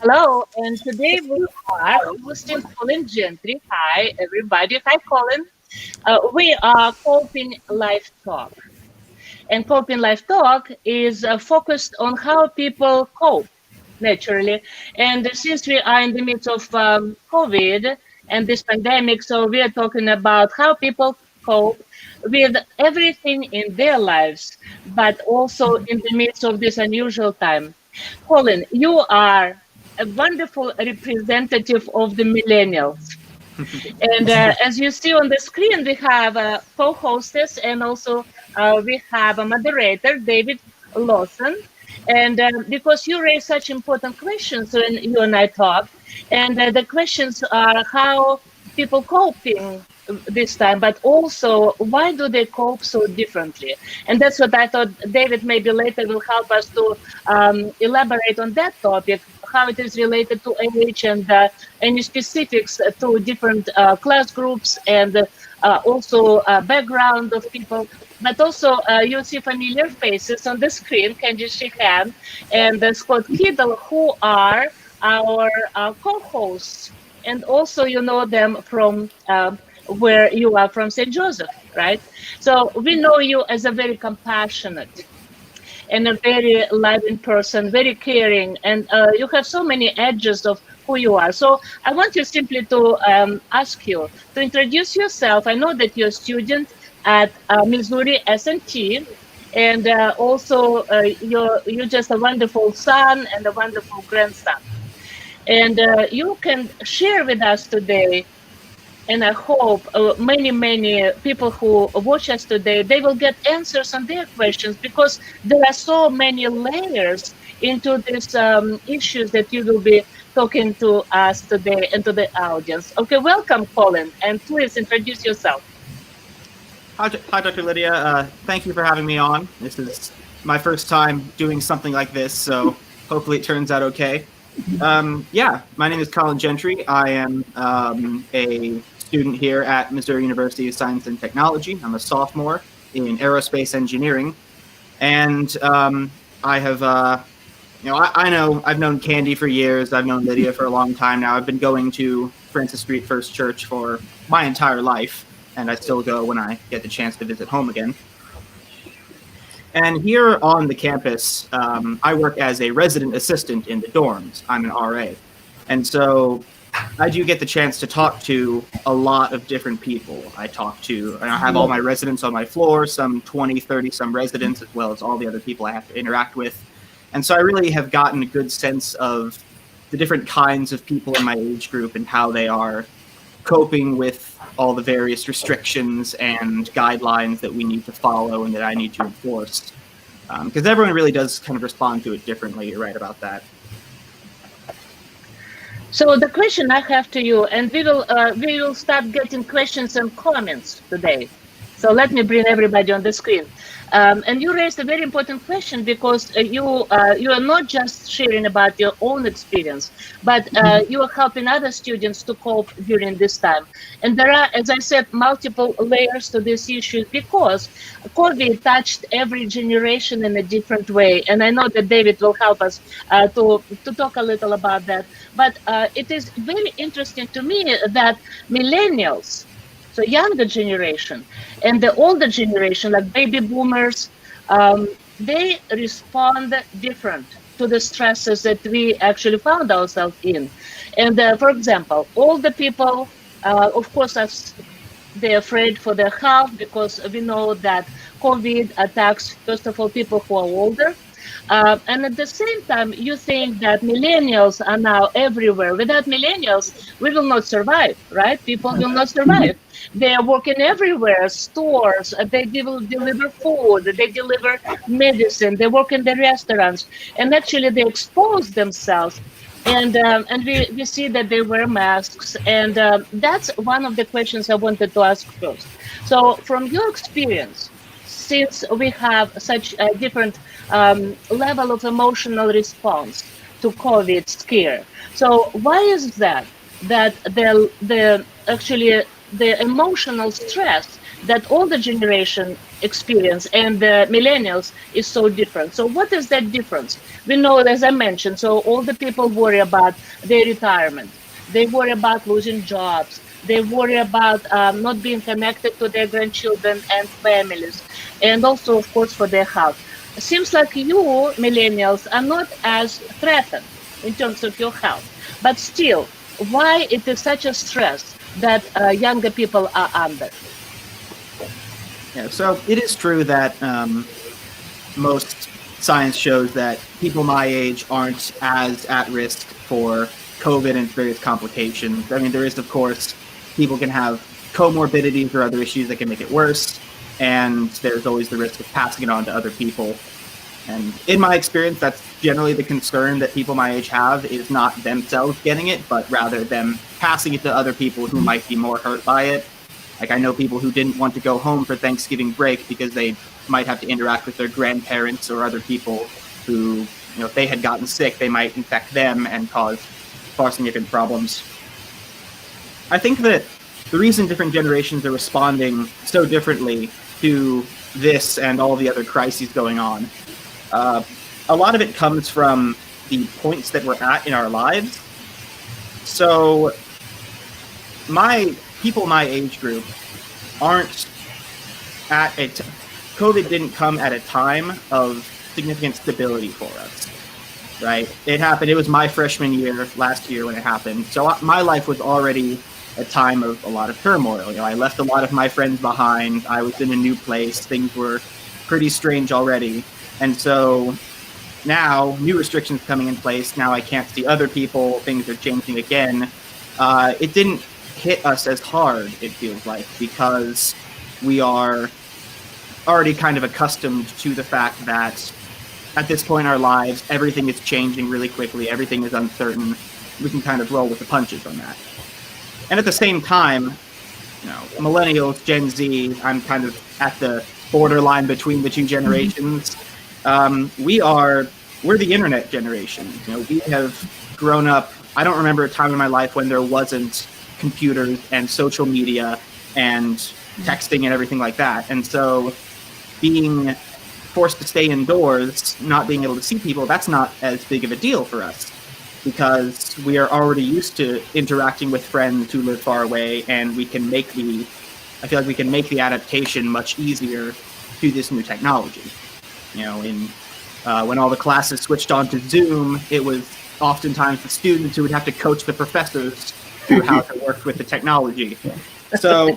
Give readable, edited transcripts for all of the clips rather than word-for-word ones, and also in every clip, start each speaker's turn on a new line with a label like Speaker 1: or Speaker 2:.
Speaker 1: Hello, and today we are hosting Colin Gentry. Hi, everybody. Hi, Colin. We are Coping Life Talk. And Coping Life Talk is focused on how people cope naturally. And since we are in the midst of COVID and this pandemic, so we are talking about how people cope with everything in their lives, but also in the midst of this unusual time. Colin, you are a wonderful representative of the millennials. And as you see on the screen, we have a co-hostess and also we have a moderator, David Lawson. And because you raise such important questions when you and I talk, and the questions are how people coping this time, but also why do they cope so differently? And that's what I thought David maybe later will help us to elaborate on that topic, how it is related to age and any specifics to different class groups and also background of people. But also, you see familiar faces on the screen, Kenji Shihan and Scott Kiddle, who are our co-hosts. And also, you know them from where you are from St. Joseph, right? So we know you as a very compassionate and a very loving person, very caring, and you have so many edges of who you are. So I want you simply to ask you to introduce yourself. I know that you're a student at Missouri S&T, and also you're just a wonderful son and a wonderful grandson. And you can share with us today, and I hope many people who watch us today, they will get answers on their questions, because there are so many layers into these issues that you will be talking to us today and to the audience. Okay, welcome, Colin, and please introduce yourself.
Speaker 2: Hi, Dr. Lydia. Thank you for having me on. This is my first time doing something like this, so hopefully it turns out okay. Yeah, my name is Colin Gentry. I am a student here at Missouri University of Science and Technology. I'm a sophomore in aerospace engineering, and I have, I know I've known Candy for years. I've known Lydia for a long time now. I've been going to Francis Street First Church for my entire life, and I still go when I get the chance to visit home again. And here on the campus, I work as a resident assistant in the dorms. I'm an RA. And so I do get the chance to talk to a lot of different people. I have all my residents on my floor, some 20, 30 some residents, as well as all the other people I have to interact with. And so I really have gotten a good sense of the different kinds of people in my age group and how they are coping with all the various restrictions and guidelines that we need to follow and that I need to enforce. Because everyone really does kind of respond to it differently. You're right about that.
Speaker 1: So the question I have to you, and we will start getting questions and comments today. So let me bring everybody on the screen. And you raised a very important question, because you are not just sharing about your own experience, but you are helping other students to cope during this time. And there are, as I said, multiple layers to this issue, because COVID touched every generation in a different way. And I know that David will help us to talk a little about that. But it is very interesting to me that millennials, so younger generation, and the older generation, like baby boomers, they respond different to the stresses that we actually found ourselves in. And for example, older people, of course, they're afraid for their health, because we know that COVID attacks, first of all, people who are older. And at the same time, you think that millennials are now everywhere. Without millennials, we will not survive, right? People will not survive. They are working everywhere, stores, they deliver food, they deliver medicine, they work in the restaurants, and actually they expose themselves. And we see that they wear masks, and that's one of the questions I wanted to ask first. So from your experience, since we have such a different level of emotional response to COVID scare, so why is that the emotional stress that older generation experience and the millennials is so different? So what is that difference? We know, as I mentioned, so all the people worry about their retirement. They worry about losing jobs. They worry about not being connected to their grandchildren and families, and also, of course, for their health. Seems like you, millennials, are not as threatened in terms of your health, but still, why it is such a stress that younger people are under?
Speaker 2: Yeah, so it is true that most science shows that people my age aren't as at risk for COVID and various complications. I mean, there is, of course, people can have comorbidities or other issues that can make it worse, and there's always the risk of passing it on to other people. And in my experience, that's generally the concern that people my age have, is not themselves getting it, but rather them passing it to other people who might be more hurt by it. Like, I know people who didn't want to go home for Thanksgiving break because they might have to interact with their grandparents or other people who, if they had gotten sick, they might infect them and cause far significant problems. I think that the reason different generations are responding so differently to this and all the other crises going on, a lot of it comes from the points that we're at in our lives. So people my age group aren't at COVID didn't come at a time of significant stability for us, right? It happened, it was my freshman year last year when it happened. So my life was already a time of a lot of turmoil. I left a lot of my friends behind. I was in a new place. Things were pretty strange already. And so now new restrictions coming in place. Now I can't see other people. Things are changing again. It didn't hit us as hard, it feels like, because we are already kind of accustomed to the fact that at this point in our lives, everything is changing really quickly. Everything is uncertain. We can kind of roll with the punches on that. And at the same time, millennials, Gen Z, I'm kind of at the borderline between the two generations. We're the internet generation. We have grown up. I don't remember a time in my life when there wasn't computers and social media and texting and everything like that. And so being forced to stay indoors, not being able to see people, that's not as big of a deal for us, because we are already used to interacting with friends who live far away, and I feel like we can make the adaptation much easier to this new technology. When all the classes switched on to Zoom, it was oftentimes the students who would have to coach the professors through how to work with the technology. So,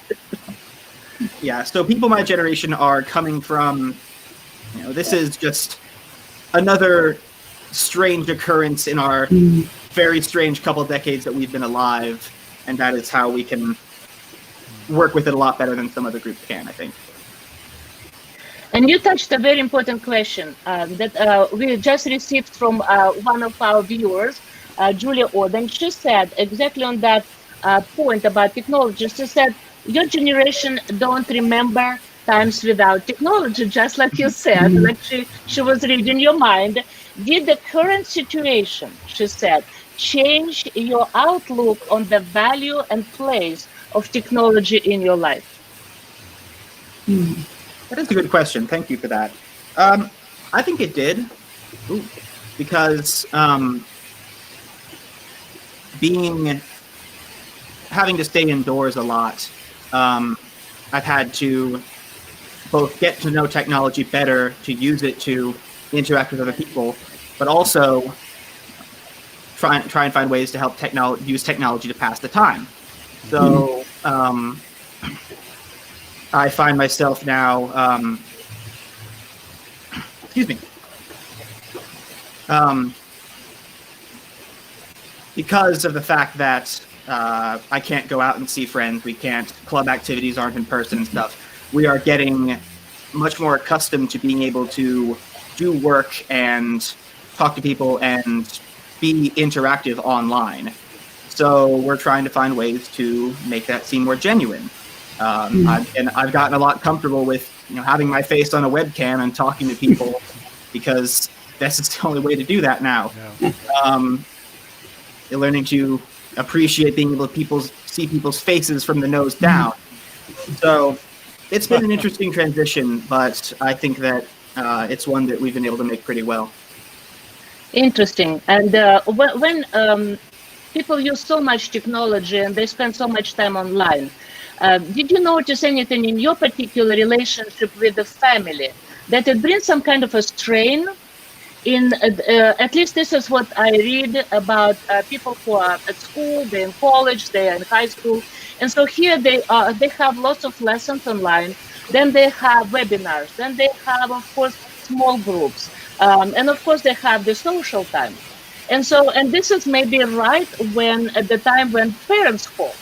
Speaker 2: so people my generation are coming from, this is just another strange occurrence in our very strange couple decades that we've been alive, and that is how we can work with it a lot better than some other groups can, I think.
Speaker 1: And you touched a very important question that we just received from one of our viewers, Julia Oden. She said exactly on that point about technology. She said, your generation don't remember times without technology, just like you said, like she was reading your mind. Did the current situation, she said, change your outlook on the value and place of technology in your life?
Speaker 2: That is a good question. Thank you for that. I think it did, because having to stay indoors a lot, I've had to both get to know technology better, to use it to interact with other people, but also try and find ways to help use technology to pass the time. So I find myself now, because of the fact that I can't go out and see friends, club activities aren't in person and stuff, we are getting much more accustomed to being able to do work and talk to people and be interactive online. So we're trying to find ways to make that seem more genuine. I've gotten a lot comfortable with having my face on a webcam and talking to people, because that's the only way to do that now. Yeah. You're learning to appreciate being able to see people's faces from the nose down. So it's been an interesting transition, but I think that it's one that we've been able to make pretty well.
Speaker 1: Interesting. And when people use so much technology and they spend so much time online, did you notice anything in your particular relationship with the family that it brings some kind of a strain in at least this is what I read about people who are at school, they're in college, they're in high school, and so here they have lots of lessons online. Then they have webinars. Then they have, of course, small groups, and of course they have the social time. And so, and this is maybe right when at the time when parents call.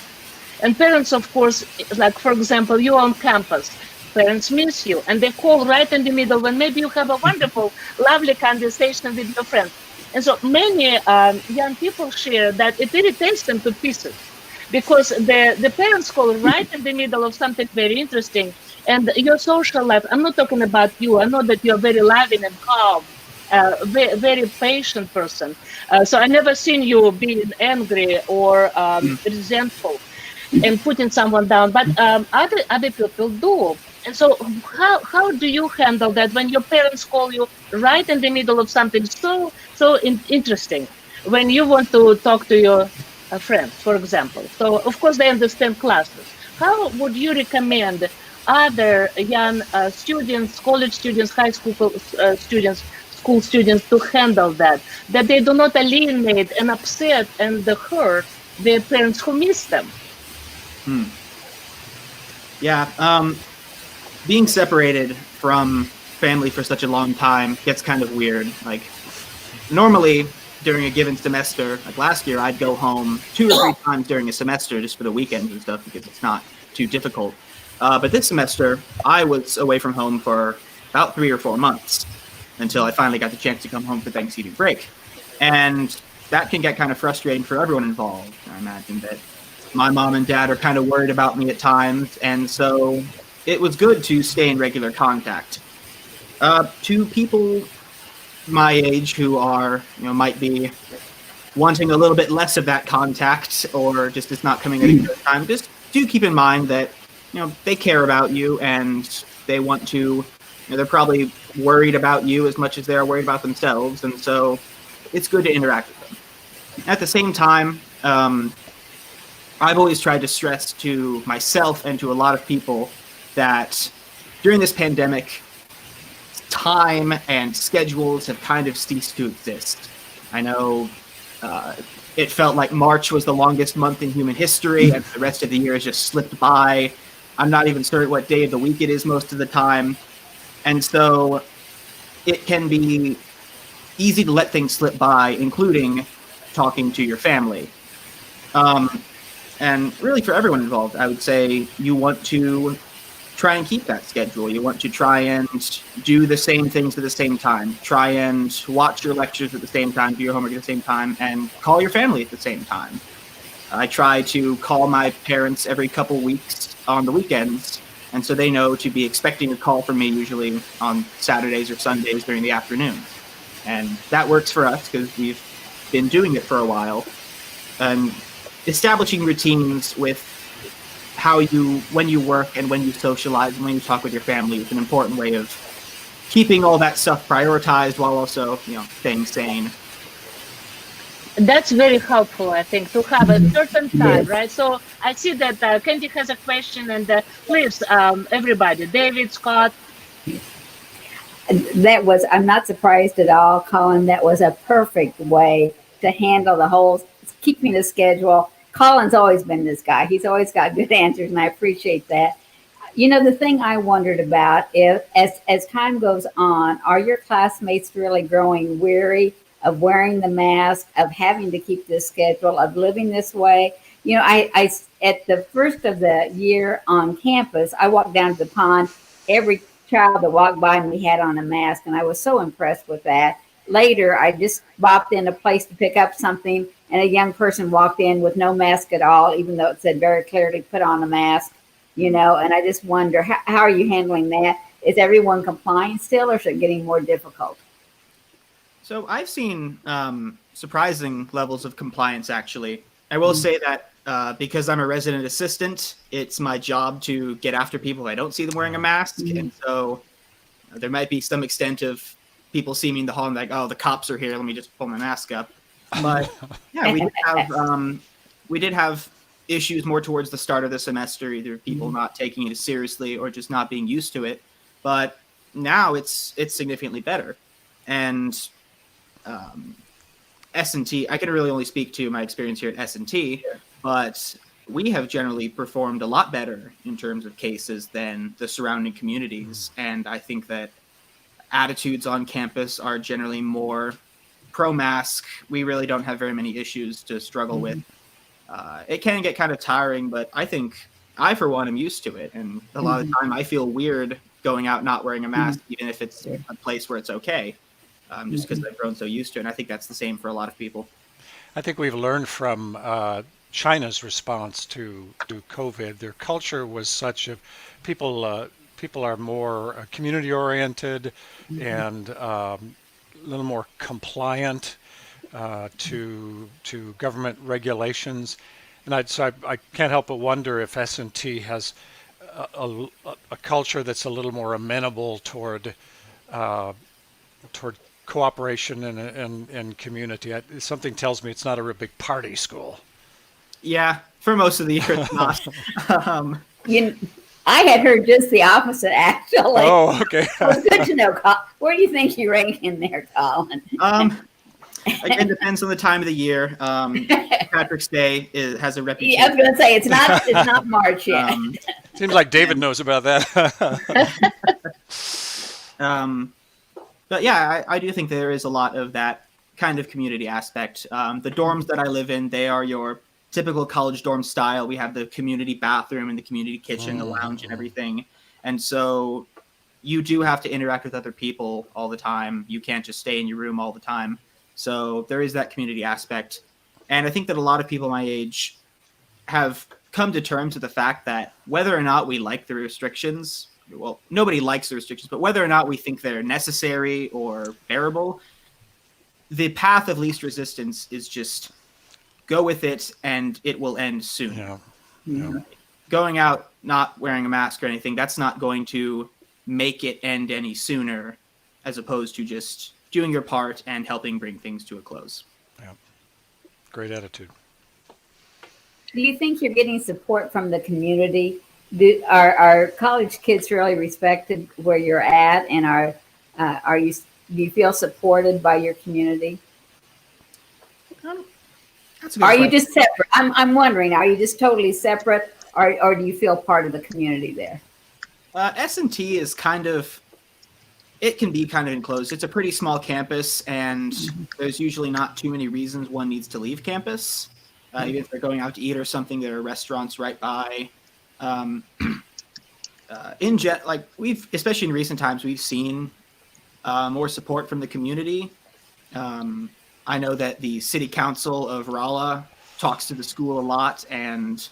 Speaker 1: And parents, of course, like for example, you're on campus, parents miss you, and they call right in the middle when maybe you have a wonderful, lovely conversation with your friends. And so many young people share that it irritates them to pieces because the parents call right in the middle of something very interesting. And your social life, I'm not talking about you, I know that you're very loving and calm, very, very patient person. So I never seen you being angry or resentful and putting someone down, but other people do. And so, how do you handle that when your parents call you right in the middle of something so interesting, when you want to talk to your friends, for example? So, of course, they understand classes. How would you recommend other young students, college students, high school students, school students to handle that? That they do not alienate and upset and hurt their parents who miss them.
Speaker 2: Hmm. Yeah. Being separated from family for such a long time gets kind of weird. Like, normally during a given semester, like last year, I'd go home 2 or 3 times during a semester just for the weekends and stuff because it's not too difficult. But this semester, I was away from home for about 3 or 4 months until I finally got the chance to come home for Thanksgiving break. And that can get kind of frustrating for everyone involved. I imagine that my mom and dad are kind of worried about me at times, and so it was good to stay in regular contact. To people my age who are, might be wanting a little bit less of that contact, or just it's not coming at a good time, just do keep in mind that, they care about you and they want to, they're probably worried about you as much as they're worried about themselves, and so it's good to interact with them. At the same time, I've always tried to stress to myself and to a lot of people that during this pandemic, time and schedules have kind of ceased to exist. I know it felt like March was the longest month in human history, and the rest of the year has just slipped by. I'm not even certain what day of the week it is most of the time. And so it can be easy to let things slip by, including talking to your family. And really for everyone involved, I would say you want to try and keep that schedule. You want to try and do the same things at the same time. Try and watch your lectures at the same time, do your homework at the same time, and call your family at the same time. I try to call my parents every couple weeks on the weekends, and so they know to be expecting a call from me usually on Saturdays or Sundays during the afternoon. And that works for us because we've been doing it for a while. And establishing routines with when you work and when you socialize and when you talk with your family is an important way of keeping all that stuff prioritized while also, staying sane.
Speaker 1: That's very helpful, I think, to have a certain time, right? So I see that Candy has a question, and please, everybody, David, Scott.
Speaker 3: I'm not surprised at all, Colin. That was a perfect way to handle the whole keeping the schedule. Colin's always been this guy. He's always got good answers, and I appreciate that. The thing I wondered about is, as time goes on, are your classmates really growing weary of wearing the mask, of having to keep this schedule, of living this way? I at the first of the year on campus, I walked down to the pond. Every child that walked by me had on a mask, and I was so impressed with that. Later, I just bopped in a place to pick up something, and a young person walked in with no mask at all, even though it said very clearly, put on a mask, and I just wonder, how are you handling that? Is everyone complying still, or is it getting more difficult?
Speaker 2: So I've seen surprising levels of compliance, actually. I will say that because I'm a resident assistant, it's my job to get after people if I don't see them wearing a mask. And so there might be some extent of people see me in the hall and like, oh, the cops are here. Let me just pull my mask up. But yeah, we did have issues more towards the start of the semester, either people not taking it seriously or just not being used to it. But now it's significantly better. And S&T, I can really only speak to my experience here at S&T, but we have generally performed a lot better in terms of cases than the surrounding communities. And I think that attitudes on campus are generally more pro-mask. We really don't have very many issues to struggle with. It can get kind of tiring, but I think I, for one, am used to it. And a lot of the time I feel weird going out not wearing a mask, even if it's a place where it's okay, just because I've grown so used to it. And I think that's the same for a lot of people.
Speaker 4: I think we've learned from China's response to COVID. Their culture was such of people are more community oriented and a little more compliant to government regulations, and I can't help but wonder if S&T has a culture that's a little more amenable toward cooperation and community. Something tells me it's not a real big party school.
Speaker 2: Yeah, for most of the year it's not.
Speaker 3: I had heard just the opposite, actually.
Speaker 4: Oh, okay.
Speaker 3: Well, it's good to know. Where do you think you rank in there, Colin?
Speaker 2: Again, depends on the time of the year. Patrick's Day has a reputation.
Speaker 3: Yeah, I was going to say it's not March yet.
Speaker 4: Seems like David knows about that.
Speaker 2: But yeah, I do think there is a lot of that kind of community aspect. The dorms that I live in, they are your typical college dorm style. We have the community bathroom and the community kitchen, the lounge and everything. And so you do have to interact with other people all the time. You can't just stay in your room all the time. So there is that community aspect. And I think that a lot of people my age have come to terms with the fact that whether or not we like the restrictions, well, nobody likes the restrictions, but whether or not we think they're necessary or bearable, the path of least resistance is just go with it and it will end soon.
Speaker 4: Yeah.
Speaker 2: Going out not wearing a mask or anything, that's not going to make it end any sooner, as opposed to just doing your part and helping bring things to a close.
Speaker 4: Yeah. Great attitude.
Speaker 3: Do you think you're getting support from the community? Are college kids really respected where you're at, and do you feel supported by your community?
Speaker 2: That's a good
Speaker 3: Are
Speaker 2: question.
Speaker 3: you just separate? I'm wondering, are you just totally separate, or do you feel part of the community there?
Speaker 2: S&T is it can be kind of enclosed. It's a pretty small campus, and there's usually not too many reasons one needs to leave campus. Even if they're going out to eat or something, there are restaurants right by. Especially in recent times, we've seen more support from the community. I know that the city council of Rolla talks to the school a lot, and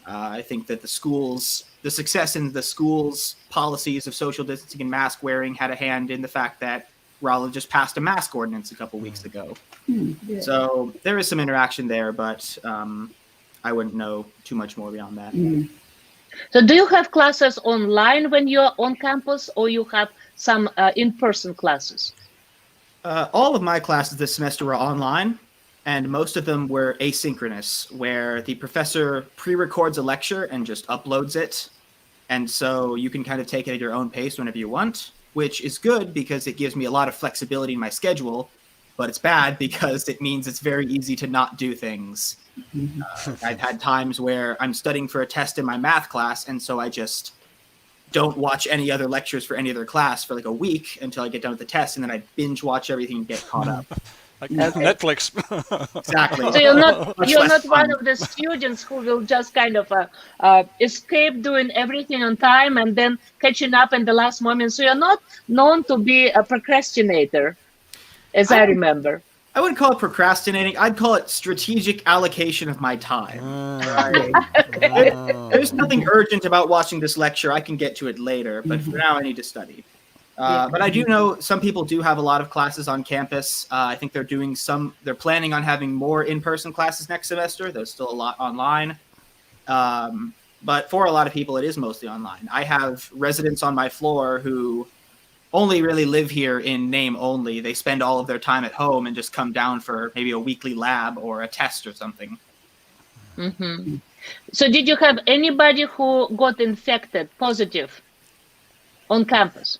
Speaker 2: I think that the success in the school's policies of social distancing and mask wearing had a hand in the fact that Rolla just passed a mask ordinance a couple weeks ago.
Speaker 3: Yeah.
Speaker 2: So there is some interaction there, but I wouldn't know too much more beyond that.
Speaker 1: So do you have classes online when you're on campus, or you have some in-person classes?
Speaker 2: All of my classes this semester were online, and most of them were asynchronous, where the professor pre-records a lecture and just uploads it. And so you can kind of take it at your own pace whenever you want, which is good because it gives me a lot of flexibility in my schedule, but it's bad because it means it's very easy to not do things. I've had times where I'm studying for a test in my math class, and so I just don't watch any other lectures for any other class for like a week until I get done with the test, and then I binge watch everything and get caught up.
Speaker 4: Like Netflix.
Speaker 2: Exactly.
Speaker 1: So you're not
Speaker 2: fun.
Speaker 1: one of the students who will just kind of escape doing everything on time and then catching up in the last moment. So you're not known to be a procrastinator, as I remember.
Speaker 2: I wouldn't call it procrastinating. I'd call it strategic allocation of my time. There's nothing urgent about watching this lecture. I can get to it later, but for now I need to study. But I do know some people do have a lot of classes on campus. I think they're planning on having more in-person classes next semester. There's still a lot online. But for a lot of people, it is mostly online. I have residents on my floor who only really live here in name only. They spend all of their time at home and just come down for maybe a weekly lab or a test or something.
Speaker 1: Mm-hmm. So did you have anybody who got infected positive on campus?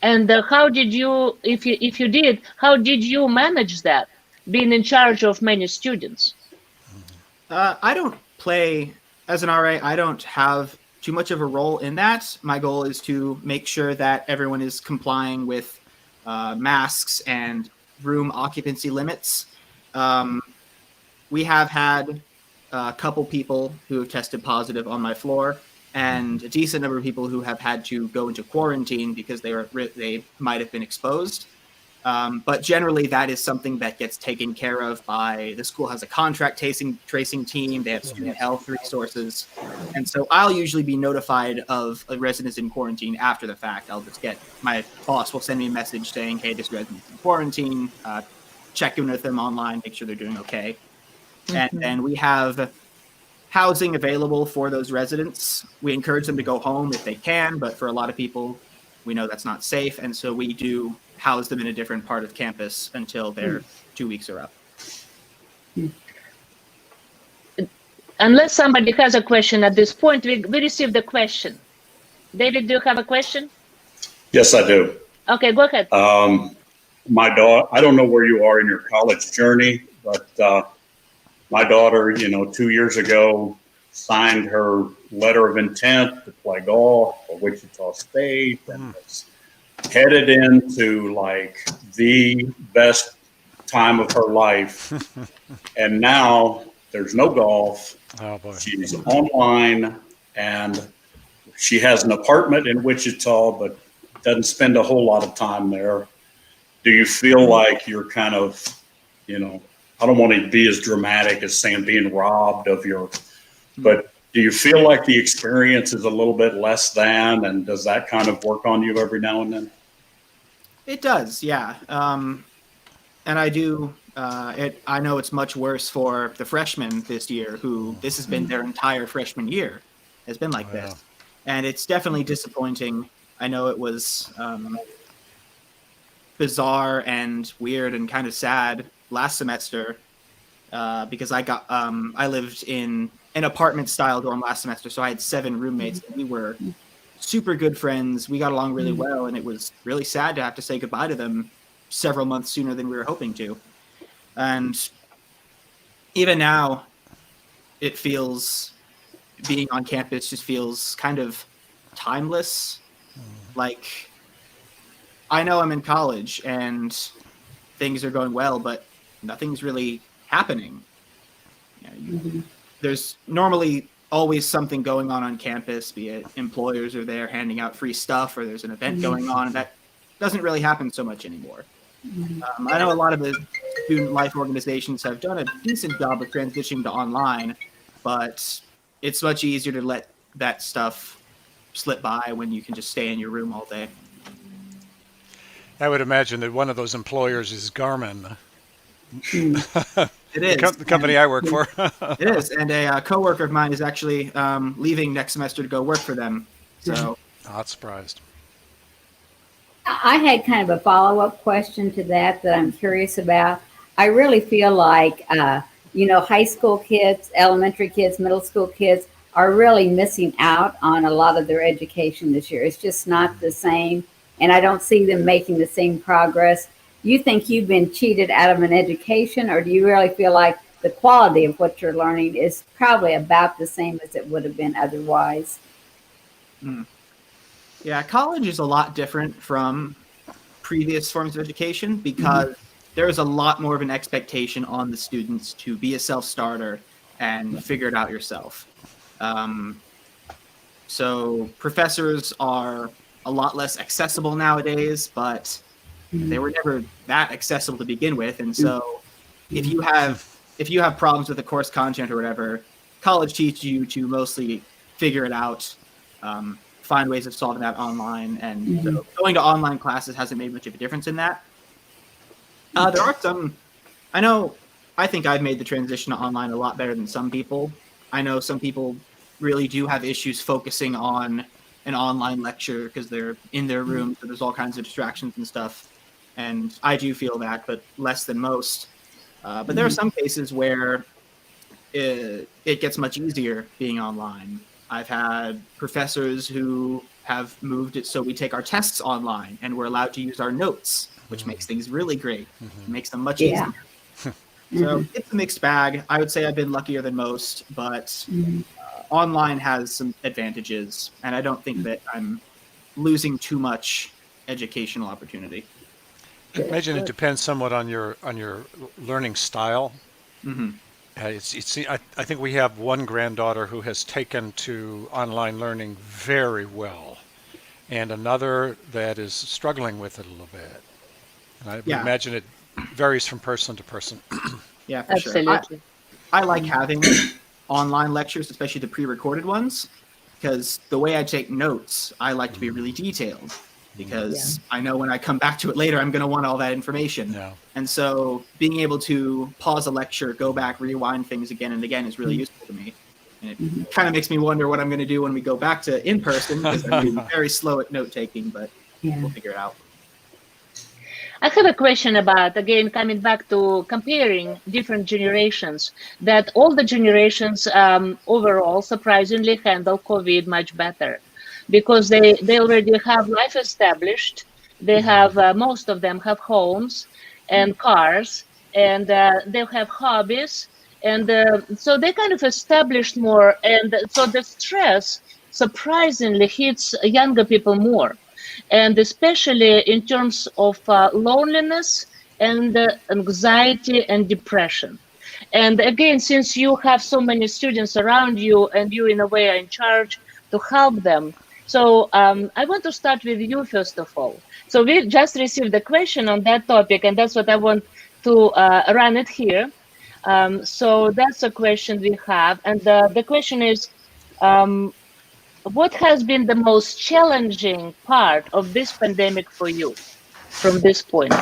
Speaker 1: And how did you, if you did, how did you manage that, being in charge of many students?
Speaker 2: I don't play as an RA. I don't have too much of a role in that. My goal is to make sure that everyone is complying with masks and room occupancy limits. We have had a couple people who have tested positive on my floor, and a decent number of people who have had to go into quarantine because they might have been exposed. But generally, that is something that gets taken care of by the school. Has a contract tracing team. They have student health resources, and so I'll usually be notified of a resident in quarantine after the fact. I'll just get my boss will send me a message saying, "Hey, this resident's in quarantine." Check in with them online, make sure they're doing okay, and then we have housing available for those residents. We encourage them to go home if they can, but for a lot of people, we know that's not safe, and so we do house them in a different part of campus until their 2 weeks are up.
Speaker 1: Unless somebody has a question at this point, we received a question. David, do you have a question?
Speaker 5: Yes, I do.
Speaker 1: Okay, go ahead.
Speaker 5: My daughter, I don't know where you are in your college journey, but my daughter, 2 years ago, signed her letter of intent to play golf for Wichita State and was headed into like the best time of her life. And now there's no golf.
Speaker 4: Oh boy.
Speaker 5: She's online and she has an apartment in Wichita, but doesn't spend a whole lot of time there. Do you feel like you're kind of, I don't want to be as dramatic as saying being robbed of your, but do you feel like the experience is a little bit less than, and does that kind of work on you every now and then?
Speaker 2: It does, yeah. And I do. I know it's much worse for the freshmen this year, who this has been their entire freshman year. It's been like this, and it's definitely disappointing. I know it was bizarre and weird and kind of sad last semester because I lived in an apartment style dorm last semester, so I had 7 roommates and we were super good friends. We got along really well, and it was really sad to have to say goodbye to them several months sooner than we were hoping to. And even now, it feels, being on campus just feels kind of timeless. Like, I know I'm in college and things are going well, but nothing's really happening. There's normally always something going on campus, be it employers are there handing out free stuff or there's an event going on, and that doesn't really happen so much anymore. I know a lot of the student life organizations have done a decent job of transitioning to online, but it's much easier to let that stuff slip by when you can just stay in your room all day.
Speaker 4: I would imagine that one of those employers is Garmin.
Speaker 2: It is.
Speaker 4: The company I work for.
Speaker 2: It is. And a coworker of mine is actually leaving next semester to go work for them. So
Speaker 4: Not surprised.
Speaker 3: I had kind of a follow-up question to that I'm curious about. I really feel like, high school kids, elementary kids, middle school kids are really missing out on a lot of their education this year. It's just not the same, and I don't see them making the same progress. You think you've been cheated out of an education, or do you really feel like the quality of what you're learning is probably about the same as it would have been otherwise?
Speaker 2: Yeah, college is a lot different from previous forms of education because there's a lot more of an expectation on the students to be a self-starter and figure it out yourself. So professors are a lot less accessible nowadays, but they were never that accessible to begin with. And so if you have problems with the course content or whatever, college teaches you to mostly figure it out, find ways of solving that online. And so going to online classes hasn't made much of a difference in that. There are some, I think I've made the transition to online a lot better than some people. I know some people really do have issues focusing on an online lecture because they're in their room, so there's all kinds of distractions and stuff. And I do feel that, but less than most. But there are some cases where it gets much easier being online. I've had professors who have moved it so we take our tests online and we're allowed to use our notes, which makes things really great. It makes them much easier. So it's a mixed bag. I would say I've been luckier than most, but online has some advantages, and I don't think that I'm losing too much educational opportunity.
Speaker 4: I imagine it depends somewhat on your learning style. I think we have one granddaughter who has taken to online learning very well, and another that is struggling with it a little bit. And I would imagine it varies from person to person.
Speaker 2: Yeah, for
Speaker 1: Absolutely.
Speaker 2: sure. I like having online lectures, especially the pre-recorded ones, because the way I take notes, I like to be really detailed, because I know when I come back to it later, I'm going to want all that information.
Speaker 4: Yeah.
Speaker 2: And so being able to pause a lecture, go back, rewind things again and again is really useful to me. And it kind of makes me wonder what I'm going to do when we go back to in-person, because I'm very slow at note-taking, but we'll figure it out.
Speaker 1: I have a question about, again, coming back to comparing different generations, that all the generations overall surprisingly handle COVID much better, because they already have life established. They have, most of them have homes and cars, and they have hobbies. And so they kind of established more. And so the stress surprisingly hits younger people more. And especially in terms of loneliness and anxiety and depression. And again, since you have so many students around you and you in a way are in charge to help them. So I want to start with you first of all. So we just received a question on that topic, and that's what I want to run it here. So that's a question we have. And the question is, what has been the most challenging part of this pandemic for you from this point?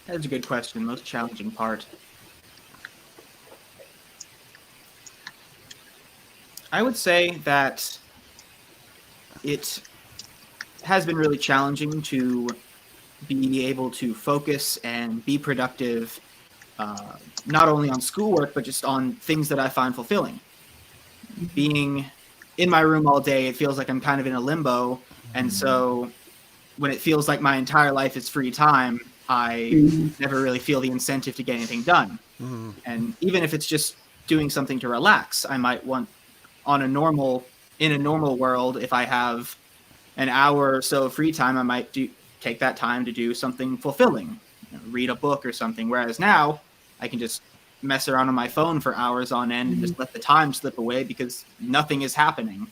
Speaker 2: That's a good question. Most challenging part. I would say that it has been really challenging to be able to focus and be productive, not only on schoolwork, but just on things that I find fulfilling. Being in my room all day, it feels like I'm kind of in a limbo. And so when it feels like my entire life is free time, I never really feel the incentive to get anything done. And even if it's just doing something to relax, I might want in a normal world, if I have an hour or so of free time, I might take that time to do something fulfilling, read a book or something. Whereas now I can just mess around on my phone for hours on end and just let the time slip away because nothing is happening.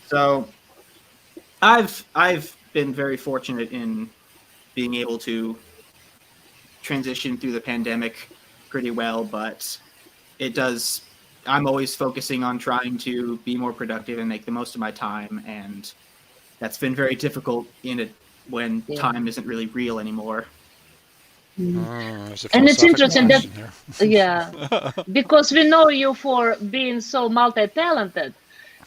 Speaker 2: So I've been very fortunate in being able to transition through the pandemic pretty well, but I'm always focusing on trying to be more productive and make the most of my time, and that's been very difficult when time isn't really real anymore.
Speaker 1: And it's interesting that, because we know you for being so multi-talented,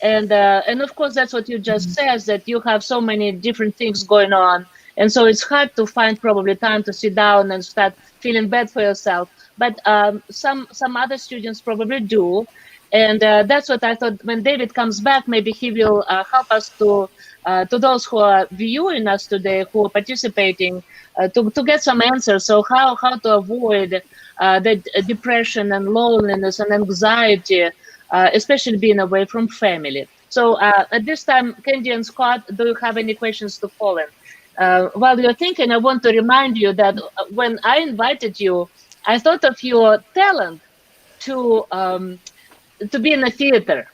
Speaker 1: and of course that's what you just said, that you have so many different things going on, and so it's hard to find probably time to sit down and start feeling bad for yourself. But some other students probably do, and that's what I thought. When David comes back, maybe he will help us to those who are viewing us today, who are participating, to get some answers. So how to avoid the depression and loneliness and anxiety, especially being away from family. So at this time, Candy and Scott, do you have any questions to Colin? While you're thinking, I want to remind you that when I invited you, I thought of your talent to be in a theater.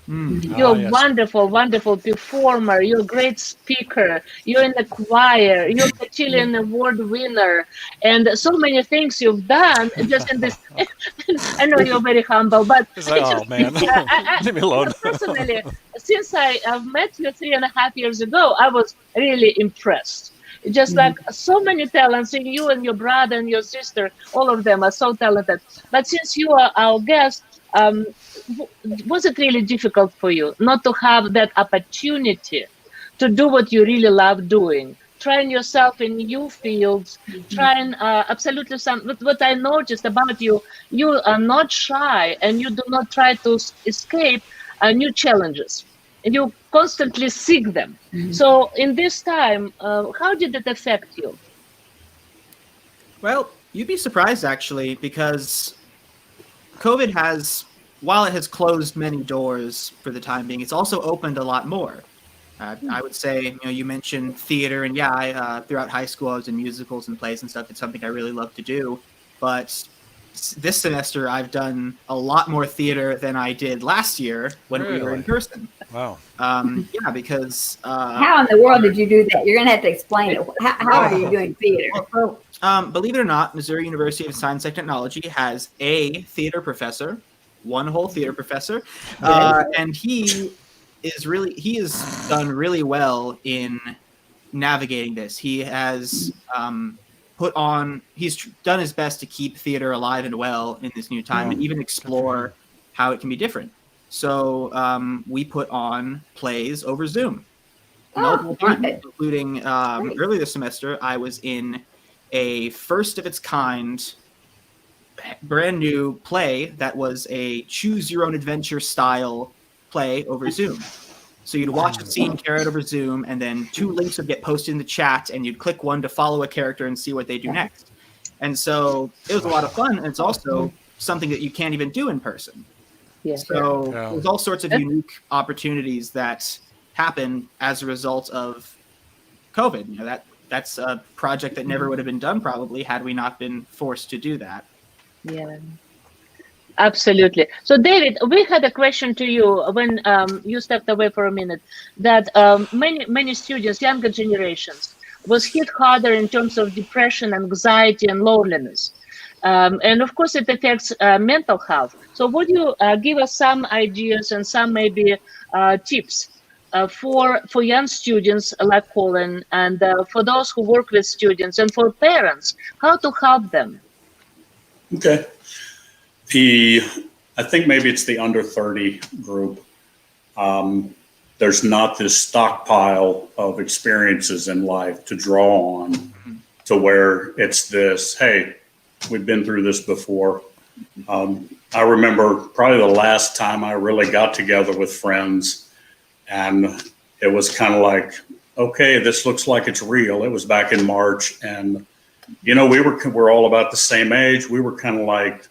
Speaker 1: You're a wonderful, wonderful performer. You're a great speaker. You're in the choir. You're a Chilean award winner, and so many things you've done just in this. I know you're very humble, but
Speaker 4: man, leave me alone.
Speaker 1: Personally, since I've met you 3.5 years ago, I was really impressed. Just like so many talents in you and your brother and your sister, all of them are so talented. But since you are our guest, Um, was it really difficult for you not to have that opportunity to do what you really love doing? Trying yourself in new fields, trying absolutely some. What I noticed about you, you are not shy and you do not try to escape new challenges. You constantly seek them. So in this time, how did it affect you?
Speaker 2: Well, you'd be surprised actually, because COVID has, while it has closed many doors for the time being, it's also opened a lot more. I would say, you mentioned theater, and yeah, throughout high school I was in musicals and plays and stuff. It's something I really love to do. But this semester I've done a lot more theater than I did last year when we were in
Speaker 4: Really?
Speaker 2: person.
Speaker 4: Wow.
Speaker 2: Yeah, because
Speaker 3: How in the world did you do that? You're going to have to explain it. How are you doing theater?
Speaker 2: believe it or not, Missouri University of Science and Technology has a theater professor, one whole theater professor, and he has done really well in navigating this. He has he's done his best to keep theater alive and well in this new time, and even explore how it can be different. So we put on plays over Zoom, multiple times, including earlier this semester. I was in a first of its kind, brand new play that was a choose your own adventure style play over Zoom. So you'd watch a scene carried over Zoom, and then 2 links would get posted in the chat, and you'd click one to follow a character and see what they do next. And so it was a lot of fun, and it's also something that you can't even do in person.
Speaker 1: Yeah.
Speaker 2: So there's all sorts of unique opportunities that happen as a result of COVID. That's a project that never would have been done probably had we not been forced to do that.
Speaker 1: Yeah. Absolutely. So, David, we had a question to you when you stepped away for a minute. That many students, younger generations, was hit harder in terms of depression, anxiety, and loneliness, and of course, it affects mental health. So, would you give us some ideas and some maybe tips for young students like Colin, and for those who work with students, and for parents, how to help them?
Speaker 5: Okay. I think maybe it's the under 30 group. There's not this stockpile of experiences in life to draw on to where it's this, hey, we've been through this before. I remember probably the last time I really got together with friends, and it was kind of like, okay, this looks like it's real. It was back in March, and we're all about the same age. We were kind of like,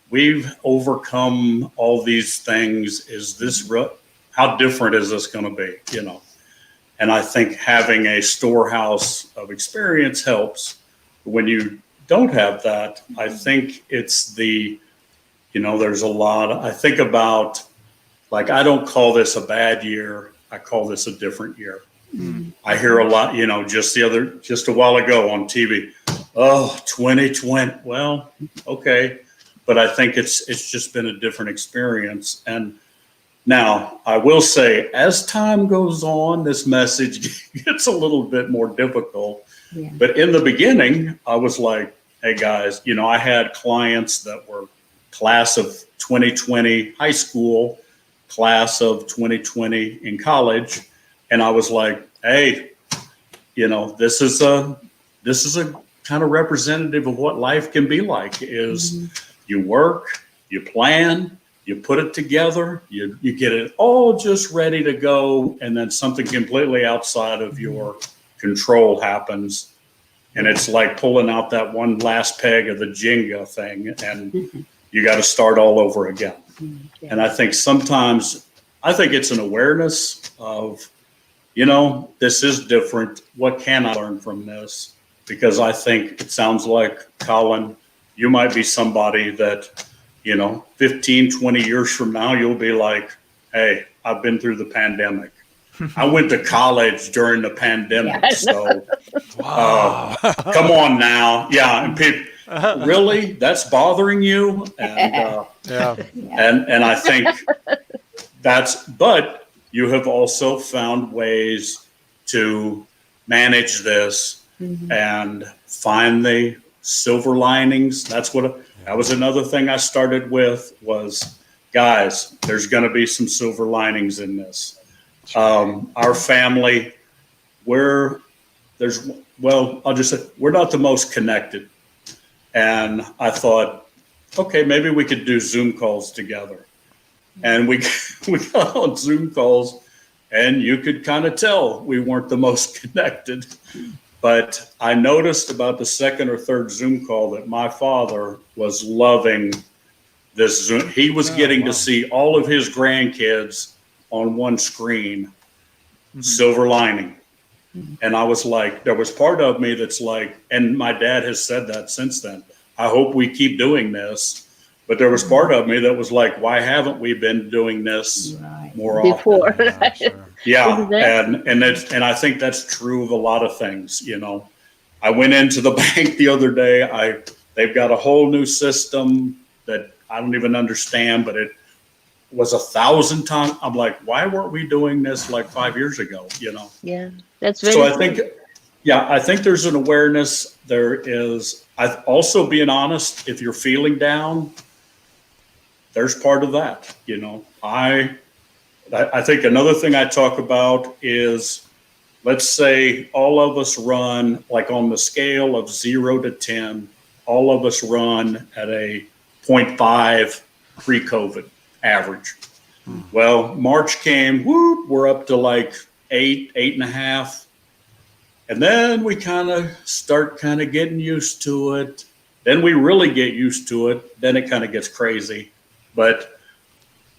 Speaker 5: we've overcome all these things. Is this real? How different is this going to be? And I think having a storehouse of experience helps. When you don't have that, I think it's there's a lot. I think about, like, I don't call this a bad year. I call this a different year. I hear a lot, just a while ago on TV, 2020. Well, okay. But I think it's just been a different experience. And now I will say, as time goes on, this message gets a little bit more difficult.
Speaker 3: Yeah.
Speaker 5: But in the beginning, I was like, hey guys, I had clients that were class of 2020 high school, class of 2020 in college. And I was like, hey, this is a kind of representative of what life can be like, is you work, you plan, you put it together, you get it all just ready to go, and then something completely outside of your control happens. And it's like pulling out that one last peg of the Jenga thing, and you got to start all over again. And I think sometimes, it's an awareness of, this is different. What can I learn from this? Because I think it sounds like, Colin, you might be somebody that, 15, 20 years from now, you'll be like, hey, I've been through the pandemic. I went to college during the pandemic. Yeah. So come on now. Yeah. And people, really? That's bothering you? And, and I think but you have also found ways to manage this and find the silver linings. That's what That was another thing I started with was, guys, there's going to be some silver linings in this. Our family, I'll just say we're not the most connected. And I thought, okay, maybe we could do Zoom calls together. And we got on Zoom calls, and you could kind of tell we weren't the most connected. But I noticed about the second or third Zoom call that my father was loving this Zoom. He was getting to see all of his grandkids on one screen. Silver lining. And I was like, there was part of me that's like, and my dad has said that since then, I hope we keep doing this. But there was part of me that was like, why haven't we been doing this more
Speaker 1: Before.
Speaker 5: often? Yeah,
Speaker 1: Exactly.
Speaker 5: and I think that's true of a lot of things. You know, I went into the bank the other day. They've got a whole new system that I don't even understand, but it was 1,000 times. I'm like, why weren't we doing this like 5 years ago? You know.
Speaker 1: Yeah, that's very
Speaker 5: So I
Speaker 1: true.
Speaker 5: think, yeah, I think there's an awareness. There is. I also being honest. If you're feeling down, there's part of that. You know, I think another thing I talk about is, let's say all of us run like on the scale of 0 to 10, all of us run at a 0.5 pre-COVID average. Well, March came, we're up to like 8.5. And then we start getting used to it. Then we really get used to it. Then it kind of gets crazy. But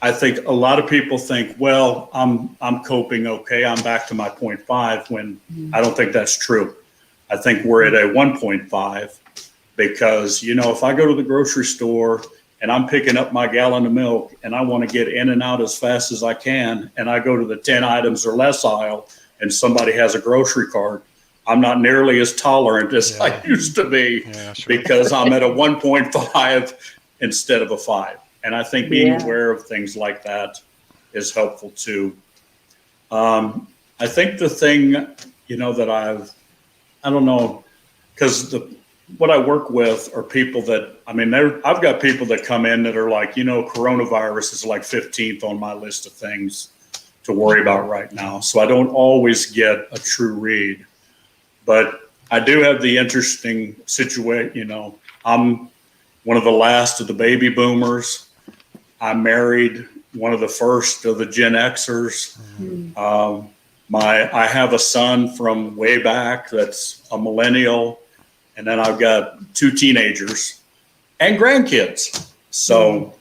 Speaker 5: I think a lot of people think, well, I'm coping okay. I'm back to my 0.5 when I don't think that's true. I think we're at a 1.5 because, you know, if I go to the grocery store and I'm picking up my gallon of milk and I want to get in and out as fast as I can, and I go to the 10 items or less aisle and somebody has a grocery cart, I'm not nearly as tolerant as I used to be because I'm at a 1.5 instead of a 5. And I think being aware of things like that is helpful too. I think the thing, you know, that I don't know, because what I work with are people that, I mean, I've got people that come in that are like, you know, coronavirus is like 15th on my list of things to worry about right now. So I don't always get a true read. But I do have the interesting situation, you know, I'm one of the last of the baby boomers. I married one of the first of the Gen Xers. I have a son from way back that's a millennial. And then I've got 2 teenagers and grandkids. So,